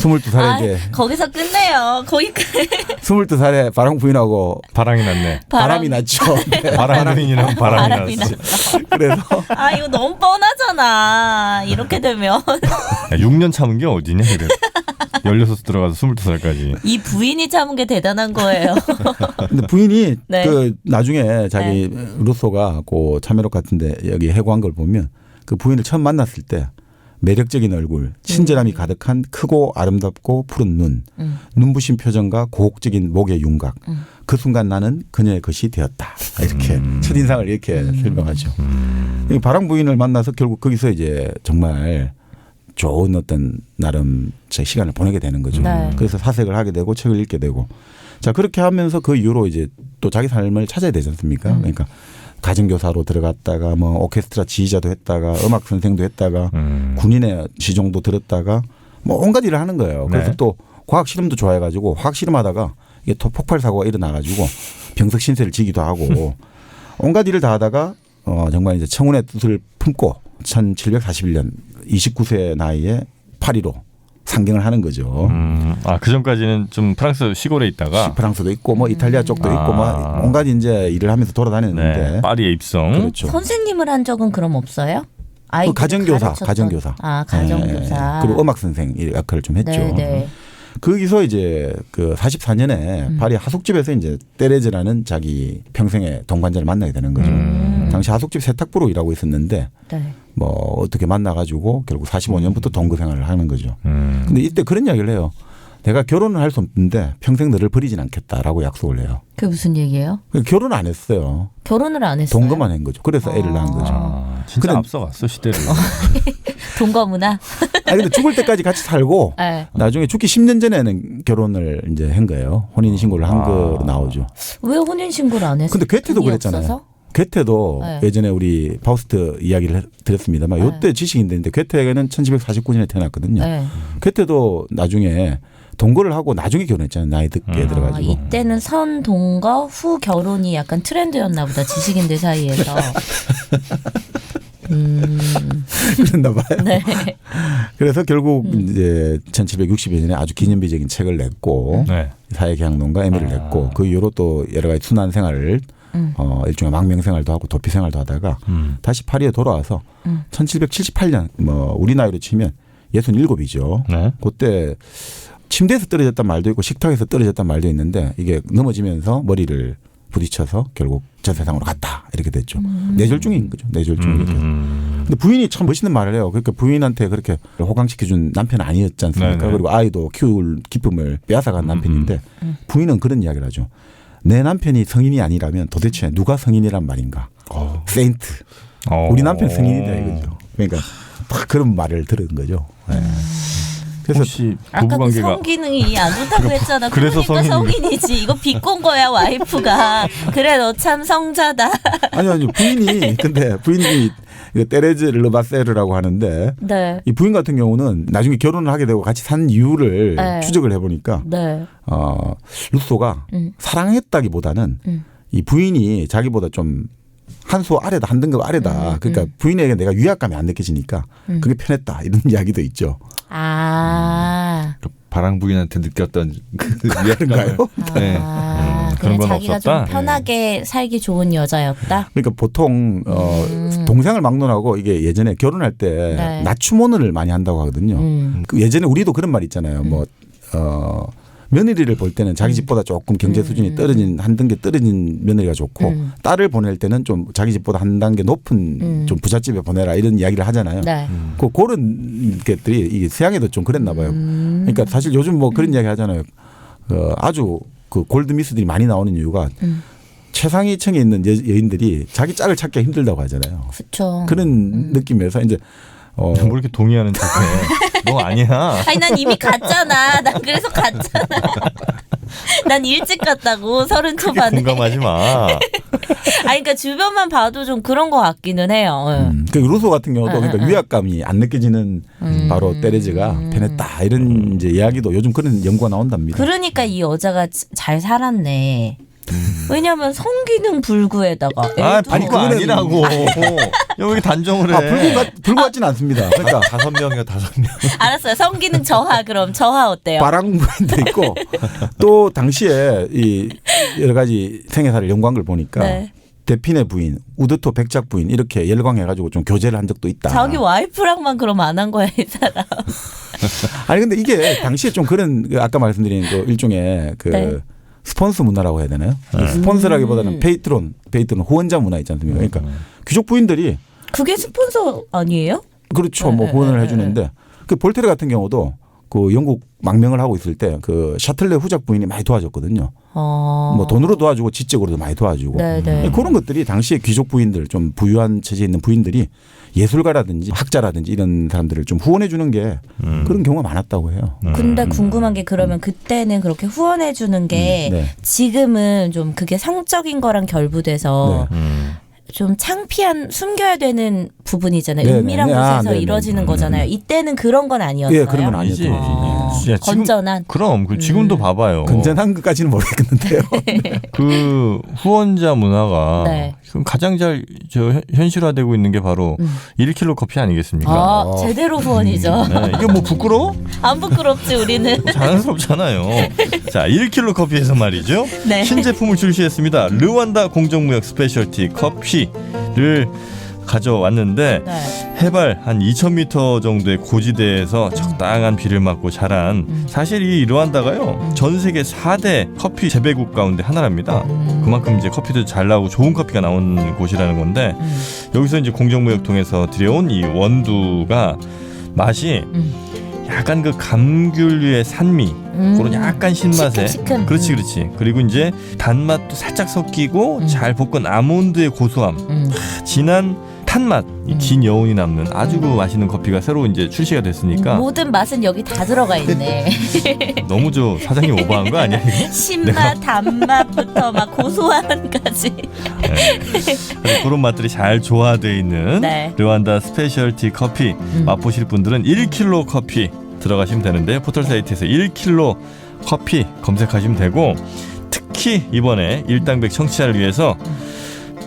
22살에 이제 거기서 끝내요. 거기 22살에 바랑 부인하고 바람이 났네. 바람이 났죠. 네. 바람 부인이랑 바람이 바람이 났어. 그래서 이거 너무 뻔하잖아. 이렇게 되면 6년 참은 게 어디냐 그래. 16 들어가서 22살까지. 이 부인이 참은 게 대단한 거예요. 근데 부인이 네. 그 나중에 자기 루소가 그 참여록 같은데 여기 해고한 걸 보면 그 부인을 처음 만났을 때 매력적인 얼굴, 친절함이 가득한 크고 아름답고 푸른 눈, 눈부신 표정과 고혹적인 목의 윤곽. 그 순간 나는 그녀의 것이 되었다. 이렇게 첫인상을 이렇게 설명하죠. 이 바람 부인을 만나서 결국 거기서 이제 정말 좋은 어떤 나름 제 시간을 보내게 되는 거죠. 네. 그래서 사색을 하게 되고 책을 읽게 되고 자 그렇게 하면서 그 이후로 이제 또 자기 삶을 찾아야 되지 않습니까? 그러니까 가정교사로 들어갔다가 뭐 오케스트라 지휘자도 했다가 음악 선생도 했다가 군인의 시종도 들었다가 뭐 온갖 일을 하는 거예요. 그래서 네. 또 과학 실험도 좋아해가지고 화학 실험하다가 이게 또 폭발 사고가 일어나가지고 병석 신세를 지기도 하고 온갖 일을 다 하다가 정말 이제 청운의 뜻을 품고 1741년 29세 나이에 파리로 상경을 하는 거죠. 그 전까지는 좀 프랑스 시골에 있다가 프랑스도 있고 뭐 이탈리아 쪽도 있고 뭐 온갖 이제 일을 하면서 돌아다녔는데 네, 파리에 입성. 그렇죠. 선생님을 한 적은 그럼 없어요? 아이들 가정교사, 가르쳤던- 가정교사. 가정교사. 그리고 음악 선생 역할을 좀 했죠. 네. 거기서 이제 그 44년에 파리 하숙집에서 이제 테레즈라는 자기 평생의 동반자를 만나게 되는 거죠. 당시 하숙집 세탁부로 일하고 있었는데 네. 뭐 어떻게 만나가지고 결국 45년부터 동거 생활을 하는 거죠. 근데 이때 그런 이야기를 해요. 내가 결혼을 할 수 없는데 평생 너를 버리진 않겠다라고 약속을 해요. 그게 무슨 얘기예요? 결혼 안 했어요. 결혼을 안 했어요. 동거만 한 거죠. 그래서 애를 낳은 거죠. 진짜 그래. 앞서갔어 시대를. 동거 문화. 근데 죽을 때까지 같이 살고 네. 나중에 죽기 10년 전에는 결혼을 이제 한 거예요. 혼인 신고를 한 거로 나오죠. 왜 혼인 신고를 안 했어요? 근데 괴테도 돈이 그랬잖아요. 없어서? 괴테도 네. 예전에 우리 파우스트 이야기를 드렸습니다만 요때 지식인데 괴테는 1749년에 태어났거든요. 네. 괴테도 나중에 동거를 하고 나중에 결혼했잖아요. 나이 듣게 들어가지고. 이때는 선 동거 후 결혼이 약간 트렌드였나 보다. 지식인들 사이에서. 그랬나 봐요. 네. 그래서 결국 이제 1760년에 아주 기념비적인 책을 냈고 네. 사회계약론과 M를 냈고 그 이후로 또 여러 가지 순환 생활을 일종의 망명 생활도 하고 도피 생활도 하다가 다시 파리에 돌아와서 1778년 뭐 우리 나이로 치면 67이죠. 네. 그때 침대에서 떨어졌단 말도 있고 식탁에서 떨어졌단 말도 있는데 이게 넘어지면서 머리를 부딪혀서 결국 저 세상으로 갔다 이렇게 됐죠. 뇌졸중인 거죠. 뇌졸중이 됐죠. 근데 부인이 참 멋있는 말을 해요. 그러니까 부인한테 그렇게 호강시켜준 남편은 아니었지 않습니까? 네네. 그리고 아이도 키울 기쁨을 빼앗아간 남편인데 부인은 그런 이야기를 하죠. 내 남편이 성인이 아니라면 도대체 누가 성인이란 말인가? 세인트. 우리 남편 성인이다 이거죠. 그러니까 딱 그런 말을 들은 거죠. 네. 그래서 혹시 아까 그 부부관계가 성기능이 안 좋다고 했잖아. 그래서 그러니까 성인이지. 이거 비꼰 거야 와이프가. 그래 너 참 성자다. 아니 부인이 근데 부인이 테레즈 르바세르라고 하는데 네. 이 부인 같은 경우는 나중에 결혼을 하게 되고 같이 산 이유를 네. 추적을 해보니까 네. 루소가 사랑했다기보다는 이 부인이 자기보다 좀 한 수 아래다 한 등급 아래다. 그러니까 부인에게 내가 위압감이 안 느껴지니까 그게 편했다 이런 이야기도 있죠. 그 바람 부인한테 느꼈던 그 그런가요? 네. 그런 건 자기가 없었다? 좀 편하게 살기 좋은 여자였다. 그러니까 보통 동생을 막론하고 이게 예전에 결혼할 때 네. 낮춤혼을 많이 한다고 하거든요. 그 예전에 우리도 그런 말 있잖아요. 뭐 며느리를 볼 때는 자기 집보다 조금 경제 수준이 떨어진 한 단계 떨어진 며느리가 좋고 딸을 보낼 때는 좀 자기 집보다 한 단계 높은 좀 부잣집에 보내라 이런 이야기를 하잖아요. 네. 그런 것들이 이게 서양에도 좀 그랬나 봐요. 그러니까 사실 요즘 뭐 그런 이야기 하잖아요. 아주 그 골드미스들이 많이 나오는 이유가 최상위층에 있는 여인들이 자기 짝을 찾기가 힘들다고 하잖아요. 그렇죠. 그런 느낌에서 이제 뭐 이렇게 동의하는 척해. 너 아니야. 아니 난 이미 갔잖아. 난 그래서 갔잖아. 난 일찍 갔다고 30 크게 초반에. 공감하지 마. 아니 그러니까 주변만 봐도 좀 그런 것 같기는 해요. 그 루소 같은 경우도 그러니까 위압감이 안 느껴지는 바로 테레즈가 편했다 이런 이제 이야기도 요즘 그런 연구가 나온답니다. 그러니까 이 여자가 잘 살았네. 왜냐면 성기능 불구에다가 애도 아니 그거 아니라고. 여기 단정을 해. 불구 같지는 않습니다. 그러니까 5명이요, 5명. 알았어요. 성기능 저하 그럼 저하 어때요? 바람 부인도 있고 또 당시에 이 여러 가지 생애사를 연구한 걸 보니까 네. 대핀의 부인, 우드토 백작 부인 이렇게 열광해가지고 좀 교제를 한 적도 있다. 자기 와이프랑만 그럼 안 한 거야 이 사람. 아니 근데 이게 당시에 좀 그런 그 아까 말씀드린 그 일종의 그 네. 스폰스 문화라고 해야 되나요? 스폰서라기보다는 페이트론 후원자 문화 있지 않습니까? 그러니까 귀족 부인들이 그게 스폰서 아니에요? 그렇죠. 뭐 후원을 해주는데 그 볼테르 같은 경우도 그 영국 망명을 하고 있을 때 그 샤틀레 후작 부인이 많이 도와줬거든요. 뭐 돈으로 도와주고 지적으로도 많이 도와주고 네네. 그런 것들이 당시에 귀족 부인들 좀 부유한 처지에 있는 부인들이 예술가라든지 학자라든지 이런 사람들을 좀 후원해 주는 게 그런 경우가 많았다고 해요. 근데 궁금한 게 그러면 그때는 그렇게 후원해 주는 게 네. 지금은 좀 그게 성적인 거랑 결부돼서 좀 창피한 숨겨야 되는 부분이잖아요. 네네. 은밀한 네. 곳에서 네네. 이루어지는 거잖아요. 이때는 그런 건 아니었어요. 예, 그런 건 아니지. 아니었죠. 야, 지금- 건전한. 그럼 지금도 봐봐요. 건전한 것까지는 모르겠는데요. 그 후원자 문화가 네. 지금 가장 잘 현실화되고 있는 게 바로 1kg 커피 아니겠습니까? 아, 제대로 후원이죠. 네, 이게 뭐 부끄러워? 안 부끄럽지 우리는. 자연스럽잖아요. 자, 1kg 커피에서 말이죠. 네. 신제품을 출시했습니다. 르완다 공정무역 스페셜티 커피를 가져왔는데 네. 해발 한 2,000m 정도의 고지대에서 적당한 비를 맞고 자란 사실 이 르완다가요 전 세계 4대 커피 재배국 가운데 하나랍니다. 그만큼 이제 커피도 잘 나오고 좋은 커피가 나오는 곳이라는 건데 여기서 이제 공정무역 통해서 들여온 이 원두가 맛이 약간 그 감귤류의 산미 그런 약간 신맛에 시큼시큼. 그렇지 그리고 이제 단맛도 살짝 섞이고 잘 볶은 아몬드의 고소함 진한 탄맛 이 긴 여운이 남는 아주 그 맛있는 커피가 새로 이제 출시가 됐으니까 모든 맛은 여기 다 들어가 있네. 너무 저 사장님 오버한 거 아니야? 이거? 신맛, 단맛부터 막 고소함까지. 네. 그런 맛들이 잘 조화되어 있는 네. 르완다 스페셜티 커피 맛보실 분들은 1kg 커피 들어가시면 되는데 포털 사이트에서 1kg 커피 검색하시면 되고 특히 이번에 일당백 청취자를 위해서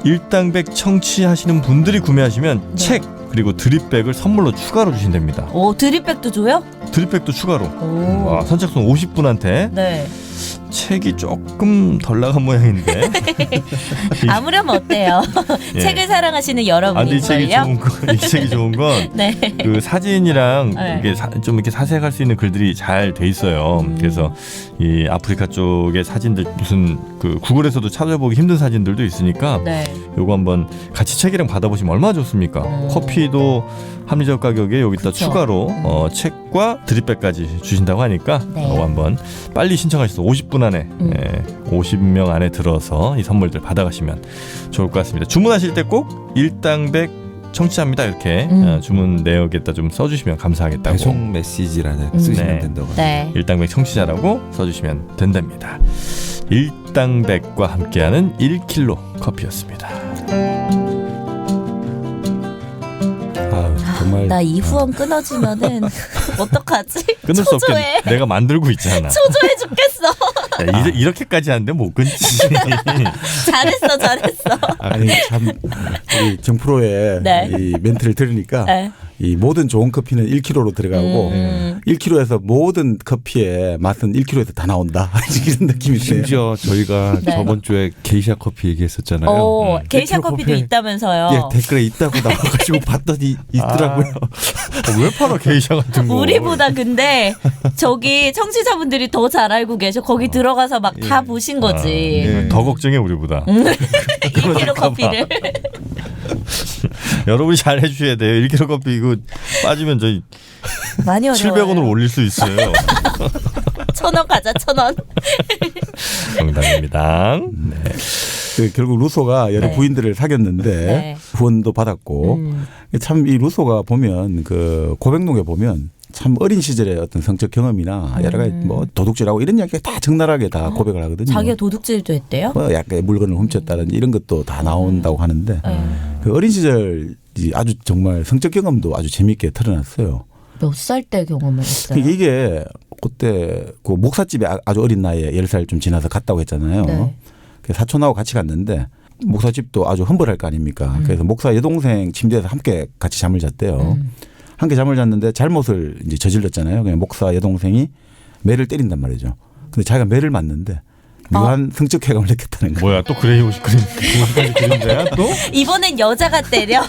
일당백 청취하시는 분들이 구매하시면 책 그리고 드립백을 선물로 추가로 주신답니다. 오, 드립백도 줘요? 드립백도 추가로. 오. 선착순 50분한테 네. 책이 조금 덜 나간 모양인데. 아무렴 어때요? 예. 책을 사랑하시는 이 책이 여러분일걸요? 좋은 건, 이 책이 좋은 건 네. 그 사진이랑 네. 이게 좀 이렇게 사색할 수 있는 글들이 잘 돼 있어요. 그래서 이 아프리카 쪽의 사진들 무슨 그 구글에서도 찾아보기 힘든 사진들도 있으니까 네. 요거 한번 같이 책이랑 받아보시면 얼마나 좋습니까? 커피도 합리적 가격에 여기다 그쵸. 추가로 책과 드립백까지 주신다고 하니까 네. 요거 한번 빨리 신청하셔서 50분 안에 50명 안에 들어서 이 선물들 받아가시면 좋을 것 같습니다. 주문하실 때 꼭 일당백 청취합니다 이렇게 주문 내역에다 좀 써주시면 감사하겠다고. 배송 메시지라는 쓰시면 네. 된다고. 네. 일당백 청취자라고 써주시면 된답니다. 일당백과 함께하는 1kg 커피였습니다. 정말 나 이 후원 끊어지면은 어떡하지? 끊을 수 초조해. 없게 내가 만들고 있잖아. 초조해 죽겠어. 야, 이렇게까지 하는데 못 끊지. 잘했어. 아니 참 우리 정프로의 네. 이 멘트를 들으니까 네. 이 모든 좋은 커피는 1kg로 들어가고 1kg에서 모든 커피의 맛은 1kg에서 다 나온다 이런 느낌이 드네요. 심지어 저희가 네. 저번 주에 게이샤 커피 얘기했었잖아요. 오, 게이샤 1kg 커피도 커피. 있다면서요. 예, 댓글에 있다고 나와가지고 봤더니 있더라고요. 왜 팔아 게이샤 같은 거? 우리보다 근데 저기 청취자분들이 더 잘 알고 계셔. 거기 들어가서 막 다 보신 거지. 더 걱정해 우리보다. 1kg 커피를. 여러분이 잘 해주셔야 돼요. 1kg 커피 이거 빠지면 저희 많이 어려워요. 700원으로 올릴 수 있어요. 1,000원 가자 1,000원. 정답입니다. 그 결국 루소가 여러 네. 부인들을 사귀었는데 네. 후원도 받았고 참 이 루소가 보면 그 고백록에 보면 참 어린 시절의 어떤 성적 경험이나 여러 가지 뭐 도둑질하고 이런 이야기가 다 적나라하게 다 고백을 하거든요. 자기가 도둑질도 했대요? 뭐 약간 물건을 훔쳤다든지 이런 것도 다 나온다고 하는데 그 어린 시절 아주 정말 성적 경험도 아주 재미있게 털어놨어요. 몇 살 때 경험을 했어요? 이게 그때 그 목사집에 아주 어린 나이에 10살 좀 지나서 갔다고 했잖아요. 네. 사촌하고 같이 갔는데 목사집도 아주 험벌할 거 아닙니까? 그래서 목사 여동생 침대에서 함께 같이 잠을 잤대요. 함께 잠을 잤는데 잘못을 이제 저질렀잖아요. 그냥 목사 여동생이 매를 때린단 말이죠. 근데 자기가 매를 맞는데 묘한 성적 쾌감을 느꼈다는 거예요. 뭐야 또 그레이옷이 그림까지 그린데야 또? 이번엔 여자가 때려?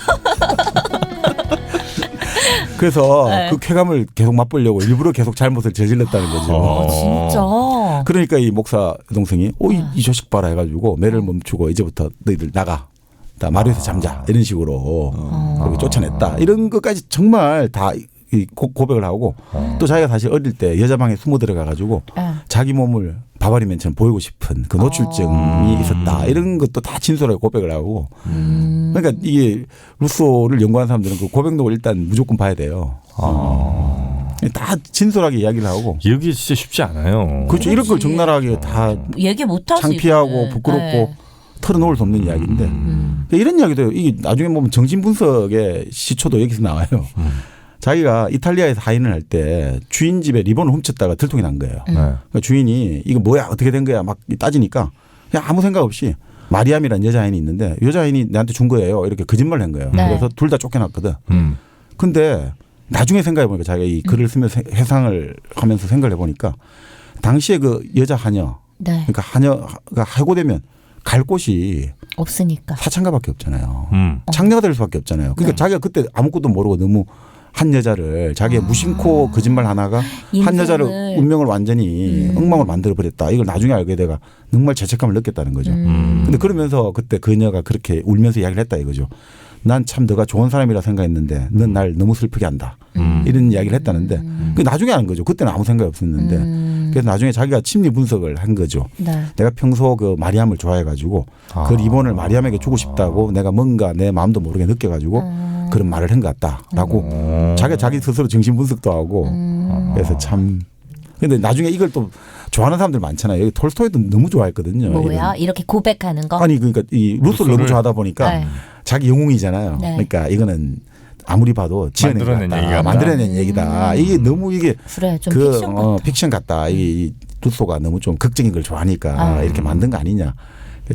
그래서 네. 그 쾌감을 계속 맛보려고 일부러 계속 잘못을 저질렀다는 거죠. 진짜? 그러니까 이 목사 여동생이 이 자식 봐라 해가지고 매를 멈추고 이제부터 너희들 나가. 다 마루에서 잠자 이런 식으로 그렇게 쫓아냈다. 이런 것까지 정말 다 고백을 하고 또 자기가 사실 어릴 때 여자 방에 숨어 들어가 가지고 자기 몸을 바바리맨처럼 보이고 싶은 그 노출증이 있었다. 이런 것도 다 진솔하게 고백을 하고 그러니까 이게 루소를 연구하는 사람들은 그 고백록을 일단 무조건 봐야 돼요. 다 진솔하게 이야기를 하고. 여기 진짜 쉽지 않아요. 그렇죠. 이런 걸 적나라하게 다 얘기 못하지. 창피하고 부끄럽고 털어놓을 수 없는 이야기인데 이런 이야기도 이게 나중에 보면 정신분석의 시초도 여기서 나와요. 자기가 이탈리아에서 하인을 할 때 주인 집에 리본을 훔쳤다가 들통이 난 거예요. 그러니까 주인이 이거 뭐야 어떻게 된 거야 막 따지니까 그냥 아무 생각 없이 마리암이라는 여자 하인이 있는데 여자 하인이 내한테 준 거예요. 이렇게 거짓말을 한 거예요. 네. 그래서 둘 다 쫓겨났거든. 근데 나중에 생각해 보니까 자기가 이 글을 쓰면서 회상을 하면서 생각을 해보니까 당시에 그 여자 하녀 네. 그러니까 하녀가 해고되면 갈 곳이 없으니까. 사창가밖에 없잖아요. 창녀가 될 수밖에 없잖아요. 그러니까 네. 자기가 그때 아무것도 모르고 너무 한 여자를 자기의 무심코 거짓말 하나가 한 여자를 운명을 완전히 엉망을 만들어 버렸다. 이걸 나중에 알게 돼가 정말 죄책감을 느꼈다는 거죠. 근데 그러면서 그때 그녀가 그렇게 울면서 이야기를 했다 이거죠. 난 참 너가 좋은 사람이라 생각했는데 넌 날 너무 슬프게 한다. 이런 이야기를 했다는데 그 나중에 아는 거죠. 그때는 아무 생각이 없었는데 그래서 나중에 자기가 심리 분석을 한 거죠. 네. 내가 평소 그 마리암을 좋아해가지고 그 리본을 마리암에게 주고 싶다고 내가 뭔가 내 마음도 모르게 느껴가지고 그런 말을 한 것 같다라고 자기가 자기 스스로 정신 분석도 하고 그래서 참 근데 나중에 이걸 또 좋아하는 사람들 많잖아요. 여기 톨스토이도 너무 좋아했거든요. 뭐야? 이렇게 고백하는 거? 아니 그러니까 이 루소를 너무 좋아하다 보니까 네. 자기 영웅이잖아요. 네. 그러니까 이거는 아무리 봐도 지어낸 만들어낸 것 같다. 얘기가 만들어낸 얘기다. 이게 너무 이게 그래 좀 그 픽션 같다. 픽션 같다. 이 루소가 너무 좀 극적인 걸 좋아하니까 이렇게 만든 거 아니냐.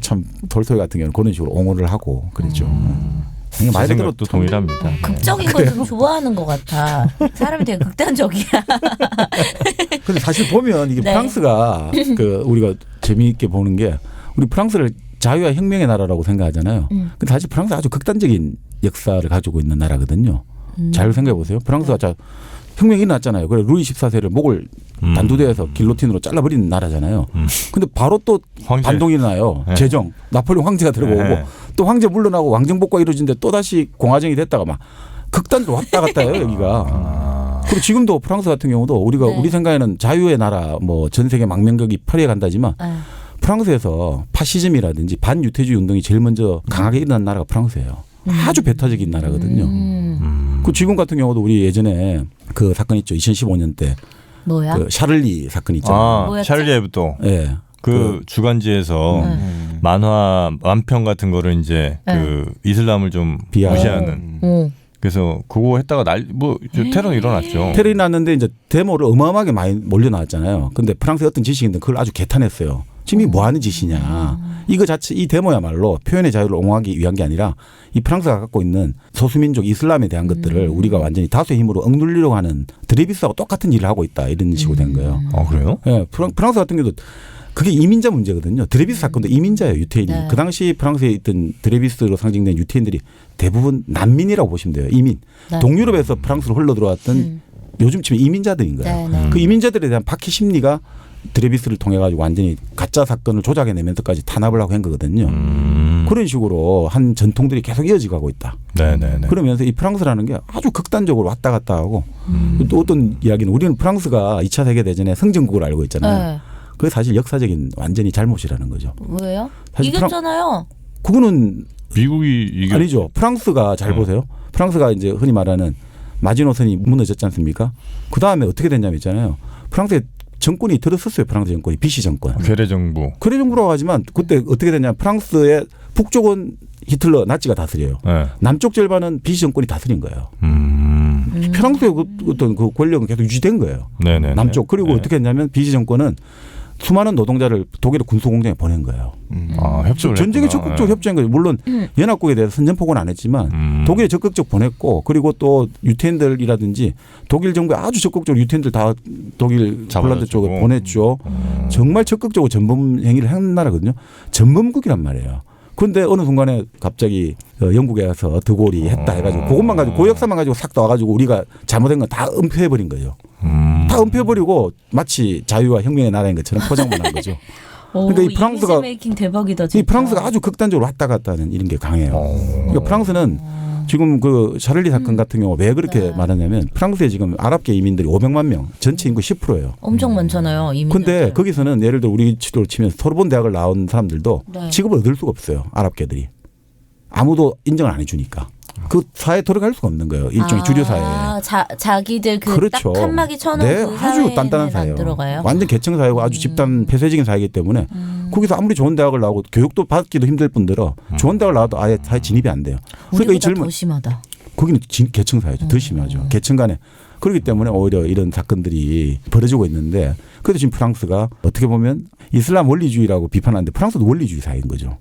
참 톨스토이 같은 경우는 그런 식으로 옹호를 하고 그랬죠. 제 말 그대로 생각도 동일합니다. 극적인 걸 좀 좋아하는 것 같아. 사람이 되게 극단적이야. 근데 사실 보면 이게 네. 프랑스가 그 우리가 재미있게 보는 게 우리 프랑스를 자유와 혁명의 나라라고 생각하잖아요. 근데 사실 프랑스 아주 극단적인 역사를 가지고 있는 나라거든요. 잘 생각해 보세요. 프랑스가 자 혁명이 일어났잖아요. 그래 루이 14세를 목을 단두대에서 길로틴으로 잘라버리는 나라잖아요. 근데 바로 또 황제. 반동이 일어나요. 네. 제정. 나폴레옹 황제가 들어오고 네. 또 황제 물러나고 왕정복과 이루어진데 또 다시 공화정이 됐다가 막 극단으로 왔다 갔다 해요 여기가. 그리고 지금도 프랑스 같은 경우도 우리가 네. 우리 생각에는 자유의 나라 뭐 전 세계 망명격이 펼해 간다지만 프랑스에서 파시즘이라든지 반유태주의 운동이 제일 먼저 강하게 일어난 나라가 프랑스예요. 아주 배타적인 나라거든요. 그 지금 같은 경우도 우리 예전에 그 사건 있죠. 2015년 때 뭐야? 그 샤를리 사건 있잖아요. 뭐였지? 샤를리 에브도 예. 그 주간지에서 만화 완편 같은 거를 이제 그 이슬람을 좀 비하하는. 무시하는. 그래서 그거 했다가 테러는 일어났죠. 테러이 났는데 이제 데모를 어마어마하게 많이 몰려 나왔잖아요. 근데 프랑스의 어떤 지식인들은 그걸 아주 개탄했어요. 지금 이 뭐 하는 짓이냐. 이거 자체 이 데모야말로 표현의 자유를 옹호하기 위한 게 아니라 이 프랑스가 갖고 있는 소수민족 이슬람에 대한 것들을 우리가 완전히 다수의 힘으로 억누르려고 하는 드레비스하고 똑같은 일을 하고 있다. 이런 식으로 된 거예요. 아 그래요? 예, 프랑스 같은 경우도 그게 이민자 문제거든요. 드레비스 사건도 이민자예요. 유태인이. 네. 그 당시 프랑스에 있던 드레비스로 상징된 유태인들이 대부분 난민이라고 보시면 돼요. 이민. 네. 동유럽에서 프랑스로 흘러 들어왔던 요즘 치면 이민자들인 거예요. 네, 네. 그 이민자들에 대한 박해 심리가 드레비스를 통해 가지고 완전히 가짜 사건을 조작해내면서까지 탄압을 하고 한 거거든요. 그런 식으로 한 전통들이 계속 이어지고 가고 있다. 네네네. 그러면서 이 프랑스라는 게 아주 극단적으로 왔다 갔다 하고 또 어떤 이야기는 우리는 프랑스가 2차 세계대전의 성전국을 알고 있잖아요. 네. 그게 사실 역사적인 완전히 잘못이라는 거죠. 왜요? 사실 이겼잖아요. 그거는 미국이 이게 아니죠. 프랑스가 잘 보세요. 프랑스가 이제 흔히 말하는 마지노선이 무너졌지 않습니까? 그 다음에 어떻게 됐냐면 있잖아요. 프랑스의 정권이 들었었어요. 프랑스 정권이 비시 정권. 괴뢰 정부. 괴뢰 정부라고 하지만 그때 어떻게 됐냐면 프랑스의 북쪽은 히틀러 나치가 다스려요. 네. 남쪽 절반은 비시 정권이 다스린 거예요. 프랑스의 어떤 그 권력은 계속 유지된 거예요. 네네네. 남쪽. 그리고 네. 어떻게 했냐면 비시 정권은 수많은 노동자를 독일의 군수공장에 보낸 거예요. 협조를 전쟁에 적극적으로 협조한 거죠. 물론 연합국에 대해서 선전포고는 안 했지만 독일에 적극적 보냈고 그리고 또 유태인들이라든지 독일 정부에 아주 적극적으로 유태인들 다 독일 폴란드 쪽에 보냈죠. 정말 적극적으로 전범 행위를 한 나라거든요. 전범국이란 말이에요. 그런데 어느 순간에 갑자기 영국에 가서 드골이 했다 해가지고 그것만 가지고 그 역사만 가지고 싹 다 와가지고 우리가 잘못된 건 다 은폐해버린 거예요. 다 은폐해버리고 마치 자유와 혁명의 나라인 것처럼 포장만 한 거죠. 그러니까 이 프랑스가 대박이다, 진짜. 이 프랑스가 아주 극단적으로 왔다 갔다 하는 이런 게 강해요. 그러니까 프랑스는 지금 그 샤를리 사건 같은 경우 왜 그렇게 네. 말하냐면 프랑스에 지금 아랍계 이민들이 500만 명, 전체 인구 10%예요. 엄청 많잖아요. 이민들. 근데 거기서는 예를 들어 우리 치료를 치면서 소르본 대학을 나온 사람들도 네. 직업을 얻을 수가 없어요. 아랍계들이. 아무도 인정을 안 해주니까. 그 사회에 들어갈 수가 없는 거예요. 일종의 주류 사회에. 자기들 그 그렇죠. 딱 한마디 쳐놓은 네, 그 아주 단단한 사회예요. 완전 계층 사회고 아주 집단 폐쇄적인 사회이기 때문에 거기서 아무리 좋은 대학을 나오고 교육도 받기도 힘들 뿐더러 좋은 대학을 나와도 아예 사회 진입이 안 돼요. 그러니까 이 젊은 더 심하다. 거기는 계층 사회죠. 더 심하죠. 계층 간에. 그렇기 때문에 오히려 이런 사건들이 벌어지고 있는데 그래도 지금 프랑스가 어떻게 보면 이슬람 원리주의라고 비판하는데 프랑스도 원리주의 사회인 거죠.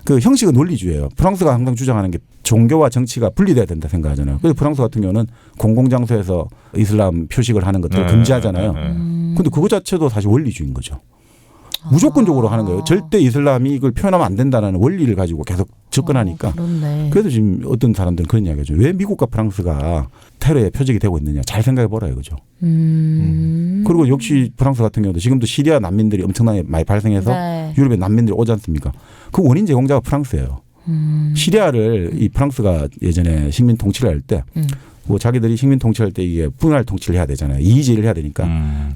그 형식은 원리주의예요. 프랑스가 항상 주장하는 게 종교와 정치가 분리돼야 된다 생각하잖아요. 그래서 프랑스 같은 경우는 공공장소에서 이슬람 표식을 하는 것들을 금지하잖아요. 그런데 그거 자체도 사실 원리주의인 거죠. 무조건적으로 하는 거예요. 절대 이슬람이 이걸 표현하면 안 된다는 원리를 가지고 계속 접근하니까. 그래서 지금 어떤 사람들은 그런 이야기죠. 왜 미국과 프랑스가 테러의 표적이 되고 있느냐. 잘 생각해 보라 이거죠. 그리고 역시 프랑스 같은 경우도 지금도 시리아 난민들이 엄청나게 많이 발생해서 네. 유럽에 난민들이 오지 않습니까. 그 원인 제공자가 프랑스예요. 시리아를 이 프랑스가 예전에 식민 통치를 할 때 뭐 자기들이 식민 통치할 때 이게 분할 통치를 해야 되잖아요. 이의제를 해야 되니까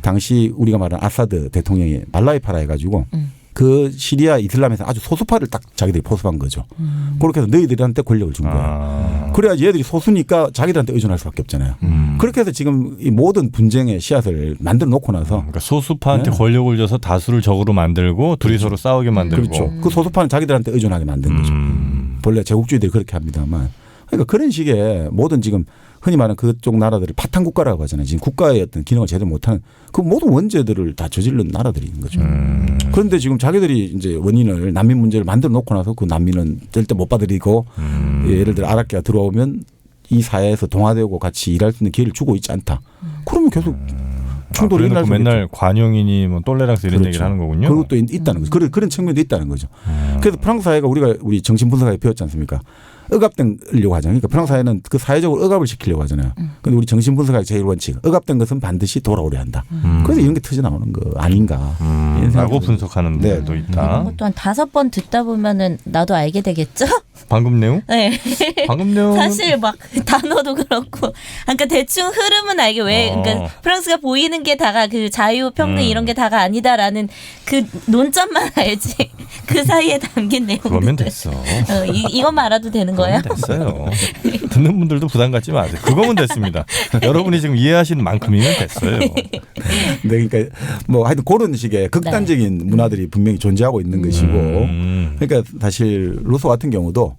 당시 우리가 말하는 아사드 대통령이 발라이파라 해가지고 그 시리아 이슬람에서 아주 소수파를 딱 자기들이 포섭한 거죠. 그렇게 해서 너희들한테 권력을 준 거예요. 그래야지 얘들이 소수니까 자기들한테 의존할 수밖에 없잖아요. 그렇게 해서 지금 이 모든 분쟁의 씨앗을 만들어 놓고 나서 그러니까 소수파한테 네. 권력을 줘서 다수를 적으로 만들고 둘이 서로 싸우게 만들고 그렇죠. 그 소수파는 자기들한테 의존하게 만든 거죠. 본래 제국주의들이 그렇게 합니다만 그러니까 그런 식의 모든 지금 흔히 말하는 그쪽 나라들을 파탄 국가라고 하잖아요. 지금 국가의 어떤 기능을 제대로 못하는 그 모든 원죄들을 다 저지른 나라들이 있는 거죠. 그런데 지금 자기들이 이제 원인을 난민 문제를 만들어 놓고 나서 그 난민은 절대 못 받아들이고 예를 들어 아랍계가 들어오면 이 사회에서 동화되고 같이 일할 수 있는 기회를 주고 있지 않다. 그러면 계속 충돌이 일어날 수 있죠. 맨날 관용이니 뭐 똘레랑스 이런 그렇죠. 얘기를 하는 거군요. 그것도 있다는 거죠. 그런 측면도 있다는 거죠. 그래서 프랑스 사회가 우리 정신 분석학에 배웠지 않습니까? 억압되려고 하잖아요. 그러니까 프랑스 사회는 그 사회적으로 억압을 시키려고 하잖아요. 그런데 우리 정신 분석학의 제일 원칙, 억압된 것은 반드시 돌아오려 한다. 그래서 이런 게 터져 나오는 거 아닌가. 라고 분석하는 분들도 네. 있다. 또 한 5번 듣다 보면은 나도 알게 되겠죠? 방금 내용? 네. 방금 내용 사실 막 단어도 그렇고, 그러니까 대충 흐름은 알게 그러니까 프랑스가 보이는 게 다가 그 자유, 평등 이런 게 다가 아니다라는 그 논점만 알지. 그 사이에 담긴 내용. 그러면 됐어. 이것만 알아도 되는 거예요? 됐어요. 듣는 분들도 부담 갖지 마세요. 그거면 됐습니다. 여러분이 지금 이해하시는 만큼이면 됐어요. 네, 그러니까 뭐 하여튼 그런 식의 극단적인 네. 문화들이 분명히 존재하고 있는 것이고, 그러니까 사실 루소 같은 경우도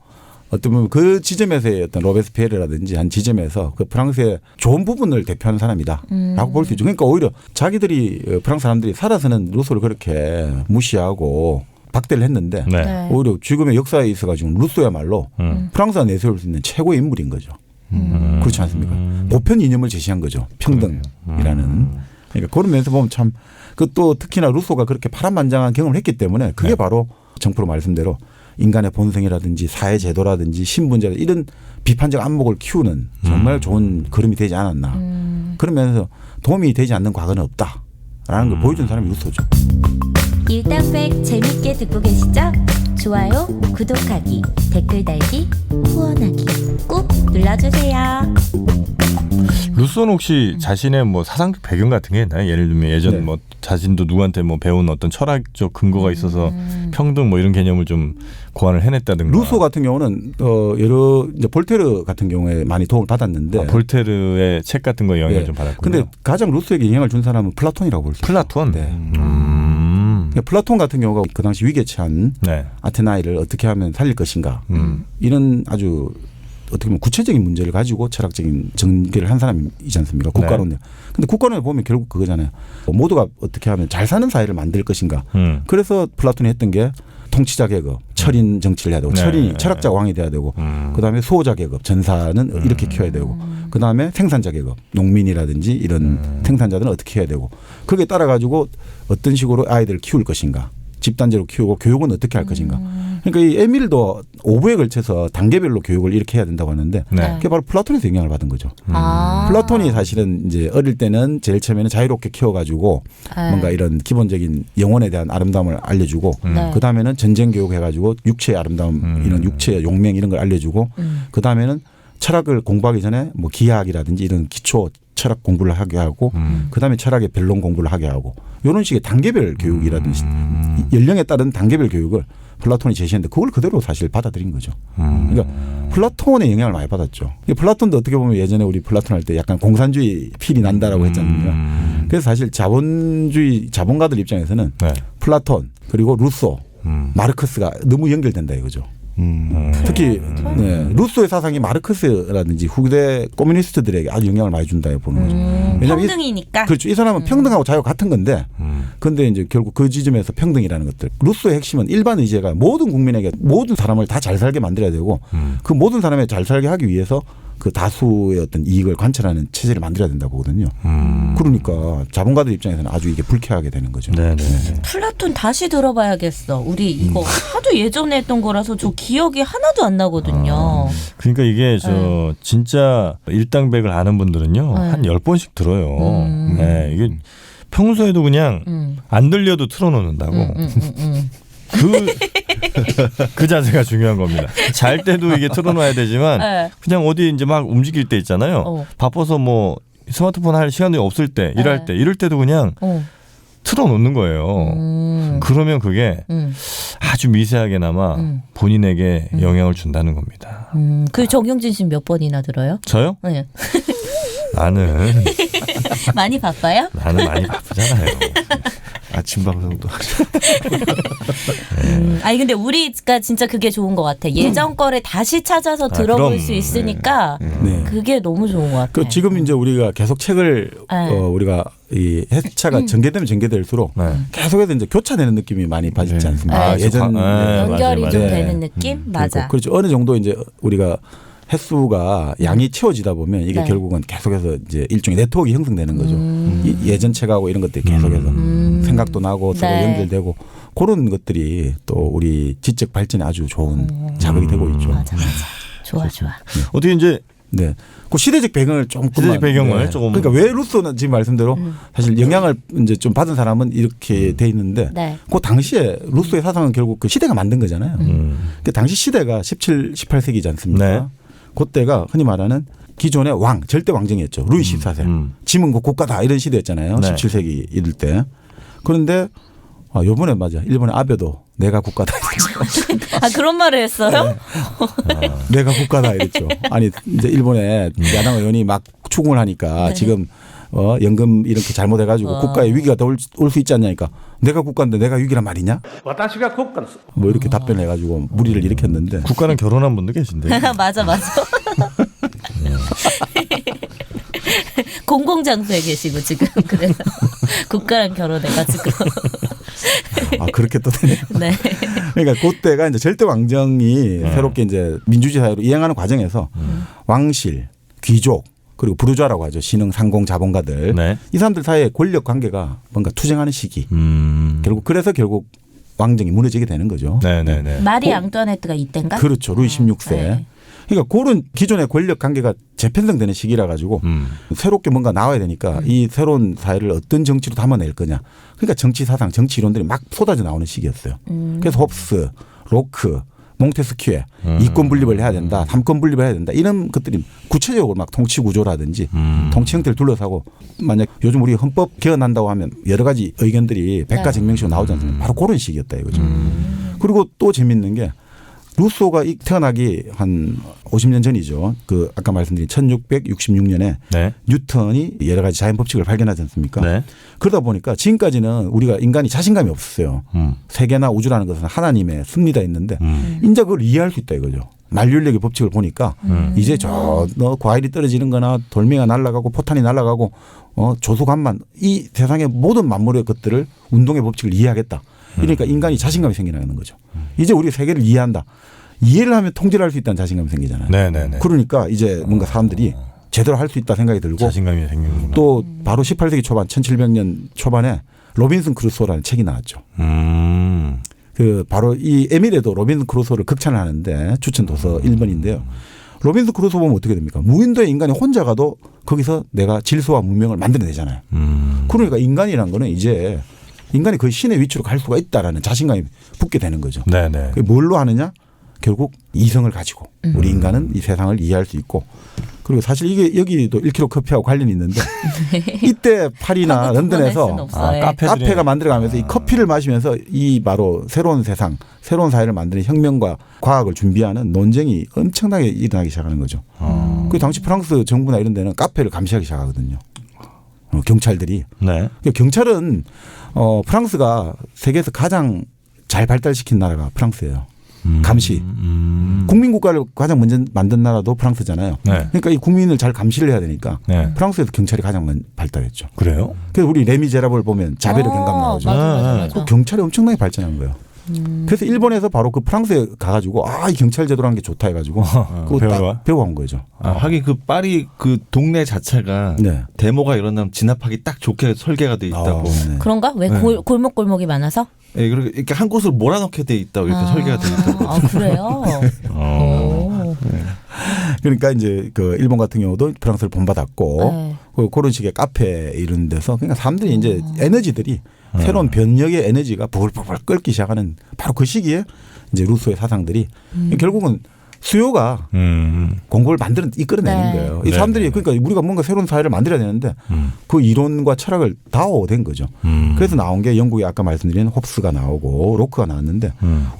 어떤 보면 그 지점에서의 어떤 로베스피에르라든지 한 지점에서 그 프랑스의 좋은 부분을 대표하는 사람이다라고 볼 수 있죠. 그러니까 오히려 자기들이 프랑스 사람들이 살아서는 루소를 그렇게 무시하고 박대를 했는데 네. 오히려 지금의 역사에 있어가지고 루소야말로 프랑스가 내세울 수 있는 최고의 인물인 거죠. 그렇지 않습니까? 보편 이념을 제시한 거죠. 평등이라는. 그러니까 그런 면에서 보면 참 그 또 특히나 루소가 그렇게 파란만장한 경험을 했기 때문에 그게 네. 바로 정프로 말씀대로 인간의 본성이라든지 사회제도라든지 신분제 이런 비판적 안목을 키우는 정말 좋은 걸음이 되지 않았나. 그러면서 도움이 되지 않는 과거는 없다라는 걸 보여준 사람이 루소죠. 일당백 재밌게 듣고 계시죠? 좋아요, 구독하기, 댓글 달기, 후원하기 꾹 눌러주세요. 루소는 혹시 자신의 뭐 사상적 배경 같은 게 있나요? 예를 들면 예전 네. 뭐 자신도 누구한테 뭐 배운 어떤 철학적 근거가 있어서 평등 뭐 이런 개념을 좀 고안을 해냈다든가. 루소 같은 경우는 여러 이제 볼테르 같은 경우에 많이 도움을 받았는데 볼테르의 책 같은 거에 영향을 네. 좀 받았군요. 근데 가장 루소에게 영향을 준 사람은 플라톤이라고 볼 수 있어요. 플라톤. 네. 그러니까 플라톤 같은 경우가 그 당시 위기에 처한 네. 아테나이를 어떻게 하면 살릴 것인가 이런 아주 어떻게 보면 구체적인 문제를 가지고 철학적인 전개를 한 사람이지 않습니까? 국가론을. 네. 근데 국가론을 보면 결국 그거잖아요. 모두가 어떻게 하면 잘 사는 사회를 만들 것인가. 그래서 플라톤이 했던 게 통치자 계급, 철인 정치를 해야 되고 네. 철학자 왕이 돼야 되고 그다음에 수호자 계급, 전사는 이렇게 키워야 되고 그다음에 생산자 계급, 농민이라든지 이런 생산자들은 어떻게 해야 되고 거기에 따라 가지고 어떤 식으로 아이들을 키울 것인가. 집단제로 키우고 교육은 어떻게 할 것인가. 그러니까 이 에밀도 5부에 걸쳐서 단계별로 교육을 이렇게 해야 된다고 하는데 네. 그게 바로 플라톤에서 영향을 받은 거죠. 아. 플라톤이 사실은 이제 어릴 때는 제일 처음에는 자유롭게 키워가지고 네. 뭔가 이런 기본적인 영혼에 대한 아름다움을 알려주고 네. 그 다음에는 전쟁 교육해가지고 육체의 아름다움 이런 육체의 용맹 이런 걸 알려주고 그 다음에는 철학을 공부하기 전에 뭐 기하학이라든지 이런 기초 철학 공부를 하게 하고 그다음에 철학의 변론 공부를 하게 하고 이런 식의 단계별 교육이라든지 연령에 따른 단계별 교육을 플라톤이 제시했는데 그걸 그대로 사실 받아들인 거죠. 그러니까 플라톤의 영향을 많이 받았죠. 플라톤도 어떻게 보면 예전에 우리 플라톤 할 때 약간 공산주의 필이 난다라고 했잖아요. 그래서 사실 자본가들 입장에서는 네. 플라톤 그리고 루소, 마르크스가 너무 연결된다 이거죠. 특히 네, 루소의 사상이 마르크스라든지 후대 커뮤니스트들에게 아주 영향을 많이 준다 보는 거죠. 왜냐하면 평등이니까. 그렇죠. 이 사람은 평등하고 자유가 같은 건데 그런데 이제 결국 그 지점에서 평등이라는 것들. 루소의 핵심은 일반 의제가 모든 국민에게 모든 사람을 다 잘 살게 만들어야 되고 그 모든 사람이 잘 살게 하기 위해서 그 다수의 어떤 이익을 관철하는 체제를 만들어야 된다고 보거든요. 그러니까 자본가들 입장에서는 아주 이게 불쾌하게 되는 거죠. 네네. 플라톤 다시 들어봐야겠어. 우리 이거 하도 예전에 했던 거라서 저 기억이 하나도 안 나거든요. 그러니까 이게 저 진짜 일당백을 아는 분들은요 네. 한 10번씩 들어요. 네, 이게 평소에도 그냥 안 들려도 틀어놓는다고. 그 자세가 중요한 겁니다. 잘 때도 이게 틀어놔야 되지만 네. 그냥 어디 이제 막 움직일 때 있잖아요. 바빠서 뭐 스마트폰 할 시간이 없을 때, 일할 때, 이럴 때도 그냥 틀어놓는 거예요. 그러면 그게 아주 미세하게나마 본인에게 영향을 준다는 겁니다. 그 정용진 씨 몇 번이나 들어요? 저요? 네. 나는 많이 바빠요? 많이 바쁘잖아요. 아침 방송도 아니 근데 우리가 진짜 그게 좋은 것 같아. 예전 거를 다시 찾아서 들어볼 그럼. 수 있으니까 네. 그게 너무 좋은 것 같아. 그 지금 이제 우리가 계속 책을 우리가 이 회차가 전개되면 전개될수록 계속해서 이제 교차되는 느낌이 많이 받지 않습니까? 예전 연결이 맞아요. 좀 네. 되는 느낌? 맞아. 그렇죠. 어느 정도 이제 우리가 횟수가 양이 채워지다 보면 이게 네. 결국은 계속해서 이제 일종의 네트워크가 형성되는 거죠. 예전 책하고 이런 것들이 계속해서 생각도 나고 서로 네. 연결되고 그런 것들이 또 우리 지적 발전에 아주 좋은 자극이 되고 있죠. 맞아. 좋아. 어떻게 이제 네. 그 시대적 배경을 조금 시대적 배경을 조금. 그러니까 왜 루소는 지금 말씀대로 사실 영향을 이제 좀 받은 사람은 이렇게 돼 있는데 네. 그 당시에 루소의 사상은 결국 그 시대가 만든 거잖아요. 그 당시 시대가 17, 18세기지 않습니까? 네. 그때가 흔히 말하는 기존의 왕, 절대 왕정이었죠. 루이 14세. 짐은 그 국가다 이런 시대였잖아요. 네. 17세기 이럴 때. 그런데 요번에 맞아. 일본의 아베도 내가 국가다 이랬죠. 아 그런 말을 했어요? 내가 국가다 이랬죠. 아니 이제 일본의 야당 의원이 막 추궁을 하니까 네. 지금 연금 이렇게 잘못해가지고 국가에 위기가 올 수 있지 않냐니까 내가 국가인데 내가 위기란 말이냐? 뭐 이렇게 답변을 해가지고 무리를 일으켰는데 국가랑 결혼한 분도 계신데. 맞아. 공공장소에 계시고 지금 그래서 국가랑 결혼해가지고. 그렇게 또 되네요. 네. 그러니까 그때가 이제 절대 왕정이 새롭게 이제 민주주의 사회로 이행하는 과정에서 왕실, 귀족 그리고 부르주아라고 하죠. 신흥, 상공, 자본가들. 네. 이 사람들 사이의 권력 관계가 뭔가 투쟁하는 시기. 결국 왕정이 무너지게 되는 거죠. 네네네. 마리 앙뚜아네트가 이때인가? 그렇죠. 루이 16세. 네. 그러니까 그런 기존의 권력 관계가 재편성되는 시기라 가지고 새롭게 뭔가 나와야 되니까 이 새로운 사회를 어떤 정치로 담아낼 거냐. 그러니까 정치 사상, 정치 이론들이 막 쏟아져 나오는 시기였어요. 그래서 홉스, 로크, 몽테스키에 이권 분립을 해야 된다, 삼권 분립을 해야 된다 이런 것들이 구체적으로 막 통치 구조라든지 통치 형태를 둘러싸고 만약 요즘 우리 헌법 개헌한다고 하면 여러 가지 의견들이 백가쟁명식으로 나오지 않습니까? 바로 그런 식이었다 이거죠. 그리고 또 재밌는 게 루소가 태어나기 한 50년 전이죠. 그 아까 말씀드린 1666년에 네. 뉴턴이 여러 가지 자연 법칙을 발견하지 않습니까? 네. 그러다 보니까 지금까지는 우리가 인간이 자신감이 없었어요. 세계나 우주라는 것은 하나님의 섭리다 있는데 인자 그걸 이해할 수 있다 이거죠. 만류인력의 법칙을 보니까 이제 너 과일이 떨어지는 거나 돌멩이가 날아가고 포탄이 날아가고 조수간만 이 세상의 모든 만물의 것들을 운동의 법칙을 이해하겠다. 그러니까 인간이 자신감이 생기는 거죠. 이제 우리 세계를 이해한다. 이해를 하면 통제를 할 수 있다는 자신감이 생기잖아요. 네네네. 그러니까 이제 뭔가 사람들이 제대로 할 수 있다 생각이 들고 자신감이 생기는구나. 또 바로 18세기 초반 1700년 초반에 로빈슨 크루소라는 책이 나왔죠. 그 바로 이 에밀에도 로빈슨 크루소를 극찬을 하는데 추천 도서 1번인데요. 로빈슨 크루소 보면 어떻게 됩니까? 무인도에 인간이 혼자 가도 거기서 내가 질서와 문명을 만들어내잖아요. 그러니까 인간이란 거는 이제 인간이 거의 신의 위치로 갈 수가 있다라는 자신감이 붙게 되는 거죠. 네네. 그게 뭘로 하느냐? 결국 이성을 가지고 우리 인간은 이 세상을 이해할 수 있고 그리고 사실 이게 여기도 1kg 커피하고 관련이 있는데 이때 파리나 런던에서 카페가 만들어가면서 이 커피를 마시면서 이 바로 새로운 세상, 새로운 사회를 만드는 혁명과 과학을 준비하는 논쟁이 엄청나게 일어나기 시작하는 거죠. 그 당시 프랑스 정부나 이런 데는 카페를 감시하기 시작하거든요. 경찰들이. 네. 경찰은 프랑스가 세계에서 가장 잘 발달시킨 나라가 프랑스예요. 감시. 국민국가를 가장 먼저 만든 나라도 프랑스잖아요. 네. 그러니까 이 국민을 잘 감시를 해야 되니까 네. 프랑스에서 경찰이 가장 발달했죠. 그래요? 그래서 우리 레미제라블 보면 자베르 경감 나오죠. 맞아. 경찰이 엄청나게 발전한 거예요. 그래서 일본에서 바로 그 프랑스에 가가지고 이 경찰 제도라는 게 좋다 해가지고 그거 배워온 거죠. 하긴 그 파리 그 동네 자체가 네. 데모가 일어나면 진압하기 딱 좋게 설계가 돼 있다고. 네. 그런가? 왜 골목골목이 많아서? 예, 이렇게 한 곳을 몰아넣게 돼 있다고 이렇게 설계가 돼 있다고. 아, 그래요? 그러니까 이제 그 일본 같은 경우도 프랑스를 본받았고 그런 식의 카페 이런 데서 그러니까 사람들이 이제 에너지들이 새로운 변혁의 에너지가 부글부글 끓기 시작하는 바로 그 시기에 이제 루소의 사상들이 결국은 수요가 공부를 이끌어내는 거예요. 이 사람들이 그러니까 우리가 뭔가 새로운 사회를 만들어야 되는데 그 이론과 철학을 다오된 거죠. 그래서 나온 게 영국에 아까 말씀드린 홉스가 나오고 로크가 나왔는데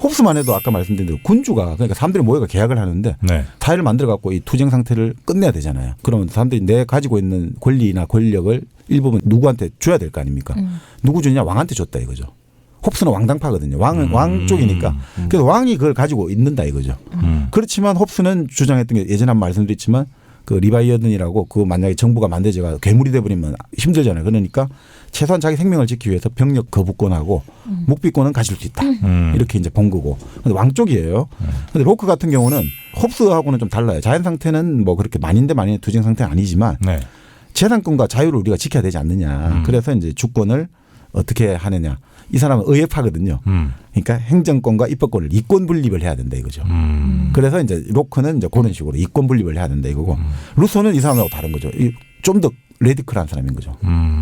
홉스만 해도 아까 말씀드린 대로 군주가 그러니까 사람들이 모여가 계약을 하는데 사회를 만들어 갖고 이 투쟁 상태를 끝내야 되잖아요. 그러면 사람들이 내 가지고 있는 권리나 권력을 일부분 누구한테 줘야 될 거 아닙니까? 누구 주냐? 왕한테 줬다 이거죠. 홉스는 왕당파거든요. 왕 쪽이니까. 그래서 왕이 그걸 가지고 있는다 이거죠. 그렇지만 홉스는 주장했던 게 예전에 한번 말씀드렸지만 그 리바이어든이라고 그 만약에 정부가 만들어져가 괴물이 돼버리면 힘들잖아요. 그러니까 최소한 자기 생명을 지키기 위해서 병력 거부권하고 묵비권은 가질 수 있다. 이렇게 이제 본 거고. 근데 왕 쪽이에요. 근데 로크 같은 경우는 홉스하고는 좀 달라요. 자연 상태는 뭐 그렇게 만인의 투쟁 상태는 아니지만 재산권과 자유를 우리가 지켜야 되지 않느냐. 그래서 이제 주권을 어떻게 하느냐. 이 사람은 의회파거든요. 그러니까 행정권과 입법권을 이권 분립을 해야 된다 이거죠. 그래서 이제 로크는 이제 그런 식으로 이권 분립을 해야 된다 이거고 루소는 이 사람하고 다른 거죠. 좀 더 레디컬한 사람인 거죠.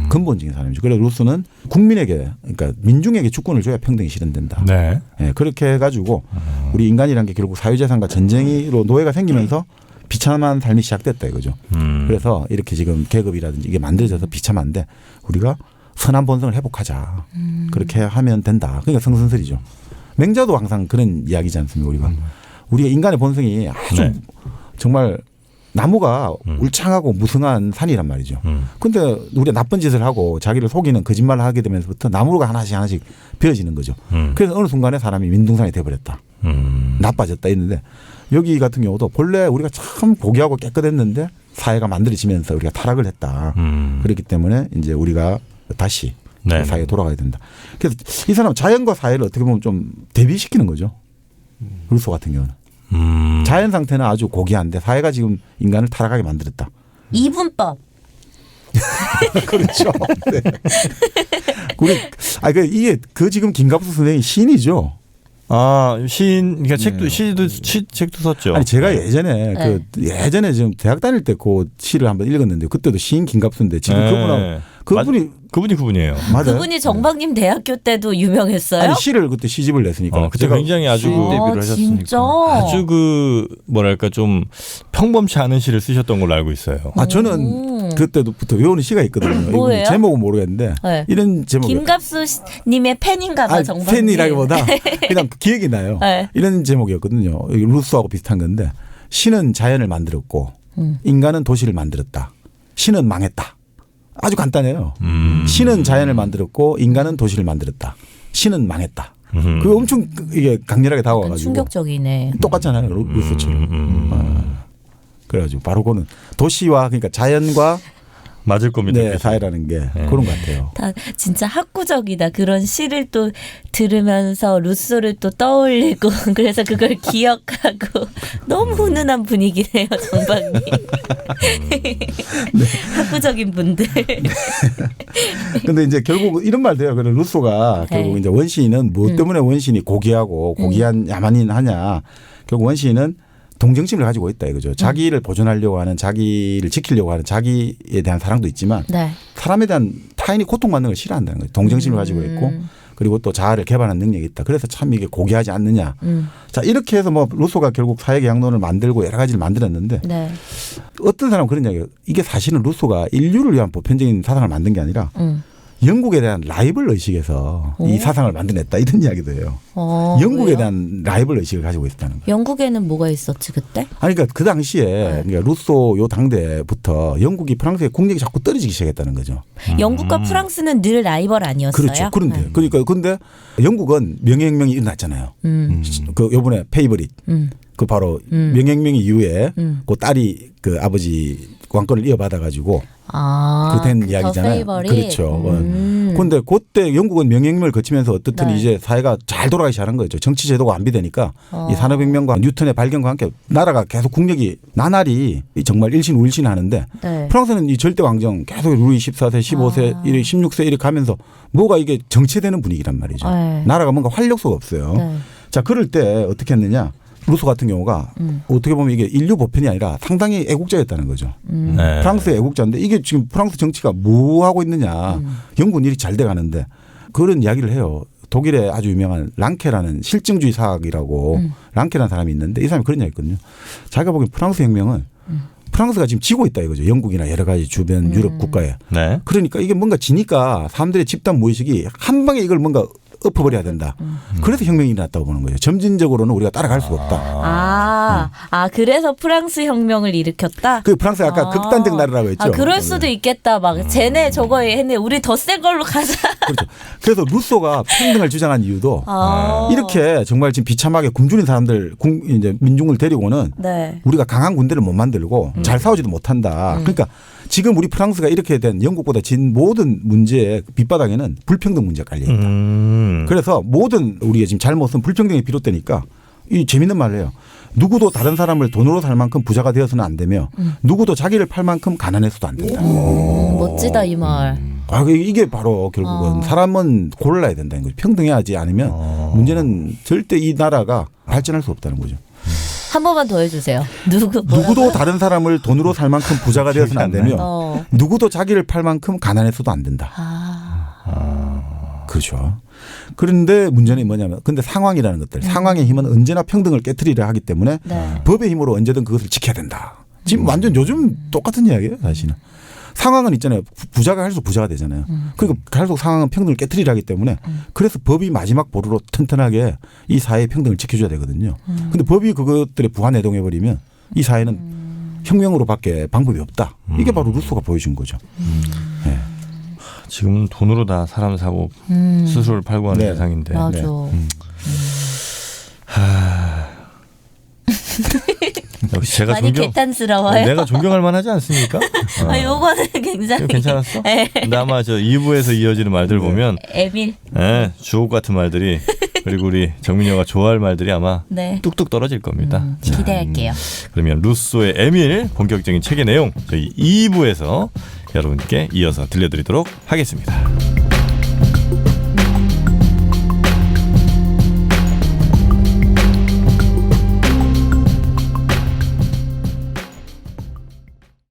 근본적인 사람이죠. 그래서 루소는 국민에게 그러니까 민중에게 주권을 줘야 평등이 실현된다. 네. 네, 그렇게 해가지고 우리 인간이라는 게 결국 사유재산과 전쟁으로 노예가 생기면서 비참한 삶이 시작됐다 이거죠. 그래서 이렇게 지금 계급이라든지 이게 만들어져서 비참한데 우리가 선한 본성을 회복하자. 그렇게 하면 된다. 그러니까 성선설이죠. 맹자도 항상 그런 이야기지 않습니까? 우리가 인간의 본성이 아주 정말 나무가 울창하고 무성한 산이란 말이죠. 그런데 우리가 나쁜 짓을 하고 자기를 속이는 거짓말을 하게 되면서부터 나무가 하나씩 베어지는 거죠. 그래서 어느 순간에 사람이 민둥산이 돼버렸다. 나빠졌다 했는데 여기 같은 경우도 본래 우리가 참 고귀하고 깨끗했는데 사회가 만들어지면서 우리가 타락을 했다. 그렇기 때문에 이제 우리가 다시 사회에 돌아가야 된다. 그래서 이 사람은 자연과 사회를 어떻게 보면 좀 대비시키는 거죠. 루소 같은 경우는. 자연 상태는 아주 고귀한데 사회가 지금 인간을 타락하게 만들었다. 이분법. 그렇죠. 네. 이게 지금 김갑수 선생이 시인이죠. 시인, 그러니까 책도 썼죠. 아니, 제가 예전에 예전에 지금 대학 다닐 때 그 시를 한번 읽었는데 그때도 시인 김갑수인데 지금 그분하고 그분이에요. 맞아요. 그분이 정박님 대학교 때도 유명했어요? 아니 시를 그때 시집을 냈으니까. 그때 굉장히 아주 데뷔를 하셨으니까. 진짜? 아주 그 뭐랄까 좀 평범치 않은 시를 쓰셨던 걸로 알고 있어요. 저는 그때부터 외우는 시가 있거든요. 뭐예요? 제목은 모르겠는데 네. 이런 제목. 김갑수님의 팬인가 봐. 정박님. 팬이라기보다 그냥 기억이 나요. 네. 이런 제목이었거든요. 루소하고 비슷한 건데 신은 자연을 만들었고 인간은 도시를 만들었다. 신은 망했다. 아주 간단해요. 신은 자연을 만들었고 인간은 도시를 만들었다. 신은 망했다. 그게 엄청 이게 강렬하게 다가와가지고 충격적이네. 똑같잖아요. 루소처럼. 그래가지고 바로 그거는 도시와 그러니까 자연과 맞을 겁니다. 네, 사회라는 게 그런 것 같아요. 다 진짜 학구적이다. 그런 시를 또 들으면서 루소를 또 떠올리고 그래서 그걸 기억하고 너무 훈훈한 분위기네요, 정박님. 학구적인 분들. 근데 이제 결국 이런 말도 해요. 그런 루소가 결국 이제 원시인은 무엇 때문에 원시인이 고귀하고 고귀한 야만인 하냐. 결국 원시인은 동정심을 가지고 있다 이거죠. 자기를 보존하려고 하는 자기를 지키려고 하는 자기에 대한 사랑도 있지만 네. 사람에 대한 타인이 고통받는 걸 싫어한다는 거예요. 동정심을 가지고 있고 그리고 또 자아를 개발하는 능력이 있다. 그래서 참 이게 고귀하지 않느냐. 자 이렇게 해서 뭐 루소가 결국 사회계약론을 만들고 여러 가지를 만들었는데 네. 어떤 사람은 그런 이야기예요. 이게 사실은 루소가 인류를 위한 보편적인 사상을 만든 게 아니라 영국에 대한 라이벌 의식에서 이 사상을 만들어냈다 이런 이야기도 해요. 영국에 왜요? 대한 라이벌 의식을 가지고 있다는 거예요. 영국에는 뭐가 있었지 그때? 아니 그러니까 그 당시에 그러니까 루소 요 당대부터 영국이 프랑스의 국력이 자꾸 떨어지기 시작했다는 거죠. 영국과 프랑스는 늘 라이벌 아니었어요? 그렇죠. 그런데 네. 그러니까 근데 영국은 명예혁명이 일어났잖아요. 그 요번에 페이버릿 그 바로 명예혁명 이후에 그 딸이 그 아버지 왕권을 이어받아 가지고 그 된 이야기잖아요. 그렇죠. 그런데 그때 영국은 명예혁명을 거치면서 어떻든 네. 이제 사회가 잘 돌아가기 시작한 거죠. 정치 제도가 안비되니까 이 산업혁명과 뉴턴의 발견과 함께 나라가 계속 국력이 나날이 정말 일신우일신 하는데 네. 프랑스는 이 절대 왕정 계속 루이 14세, 15세, 16세 이렇게 가면서 뭐가 이게 정체되는 분위기란 말이죠. 네. 나라가 뭔가 활력소가 없어요. 네. 자, 그럴 때 어떻게 했느냐. 루소 같은 경우가 어떻게 보면 이게 인류 보편이 아니라 상당히 애국자였다는 거죠. 네. 프랑스의 애국자인데 이게 지금 프랑스 정치가 뭐 하고 있느냐. 영국은 일이 잘 돼 가는데 그런 이야기를 해요. 독일의 아주 유명한 랑케라는 실증주의 사학이라고 랑케라는 사람이 있는데 이 사람이 그런 이야기 했거든요. 자기가 보기엔 프랑스 혁명은 프랑스가 지금 지고 있다 이거죠. 영국이나 여러 가지 주변 유럽 국가에. 네. 그러니까 이게 뭔가 지니까 사람들의 집단 무의식이 한 방에 이걸 뭔가 엎어버려야 된다. 그래서 혁명이 일어났다고 보는 거예요. 점진적으로는 우리가 따라갈 수가 없다. 그래서 프랑스 혁명을 일으켰다? 그 프랑스가 아까 극단적 나라라고 했죠. 그럴 수도 있겠다. 막 쟤네 저거 했네. 우리 더 센 걸로 가자. 그렇죠. 그래서 루소가 평등을 주장한 이유도 이렇게 정말 지금 비참하게 굶주린 사람들 이제 민중을 데리고는 네. 우리가 강한 군대를 못 만들고 잘 싸우지도 못한다. 그러니까 지금 우리 프랑스가 이렇게 된 영국보다 진 모든 문제의 밑바닥에는 불평등 문제가 깔려 있다. 그래서 모든 우리가 지금 잘못은 불평등이 비롯되니까 이 재밌는 말을 해요. 누구도 다른 사람을 돈으로 살 만큼 부자가 되어서는 안 되며 누구도 자기를 팔 만큼 가난해서도 안 된다. 멋지다 이 말. 이게 바로 결국은 사람은 골라야 된다는 거죠. 평등해야지 않으면 문제는 절대 이 나라가 발전할 수 없다는 거죠. 한 번만 더 해주세요. 누구도 다른 사람을 돈으로 살 만큼 부자가 되어서는 안 되며 누구도 자기를 팔 만큼 가난해서도 안 된다. 그렇죠. 그런데 문제는 뭐냐면 근데 상황이라는 것들 상황의 힘은 언제나 평등을 깨트리려 하기 때문에 법의 힘으로 언제든 그것을 지켜야 된다. 지금 완전 요즘 똑같은 이야기예요 사실은. 상황은 있잖아요. 부자가 할수록 부자가 되잖아요. 그러니까 갈수록 상황은 평등을 깨트리려 하기 때문에 그래서 법이 마지막 보루로 튼튼하게 이 사회의 평등을 지켜줘야 되거든요. 근데 법이 그것들에 부안해동해버리면 이 사회는 혁명으로밖에 방법이 없다. 이게 바로 루소가 보여준 거죠. 네. 지금은 돈으로 다 사람 사고 스스로를 팔고 하는 세상인데. 맞아. 역시 제가 많이 개탄스러워요. 내가 존경할 만하지 않습니까? 요거는 굉장히 괜찮았어? 근데 아마 저 2부에서 이어지는 말들 보면 에밀. 네, 주옥 같은 말들이 그리고 우리 정민이가 좋아할 말들이 아마 뚝뚝 떨어질 겁니다. 기대할게요. 그러면 루소의 에밀 본격적인 책의 내용 저희 2부에서 여러분께 이어서 들려드리도록 하겠습니다.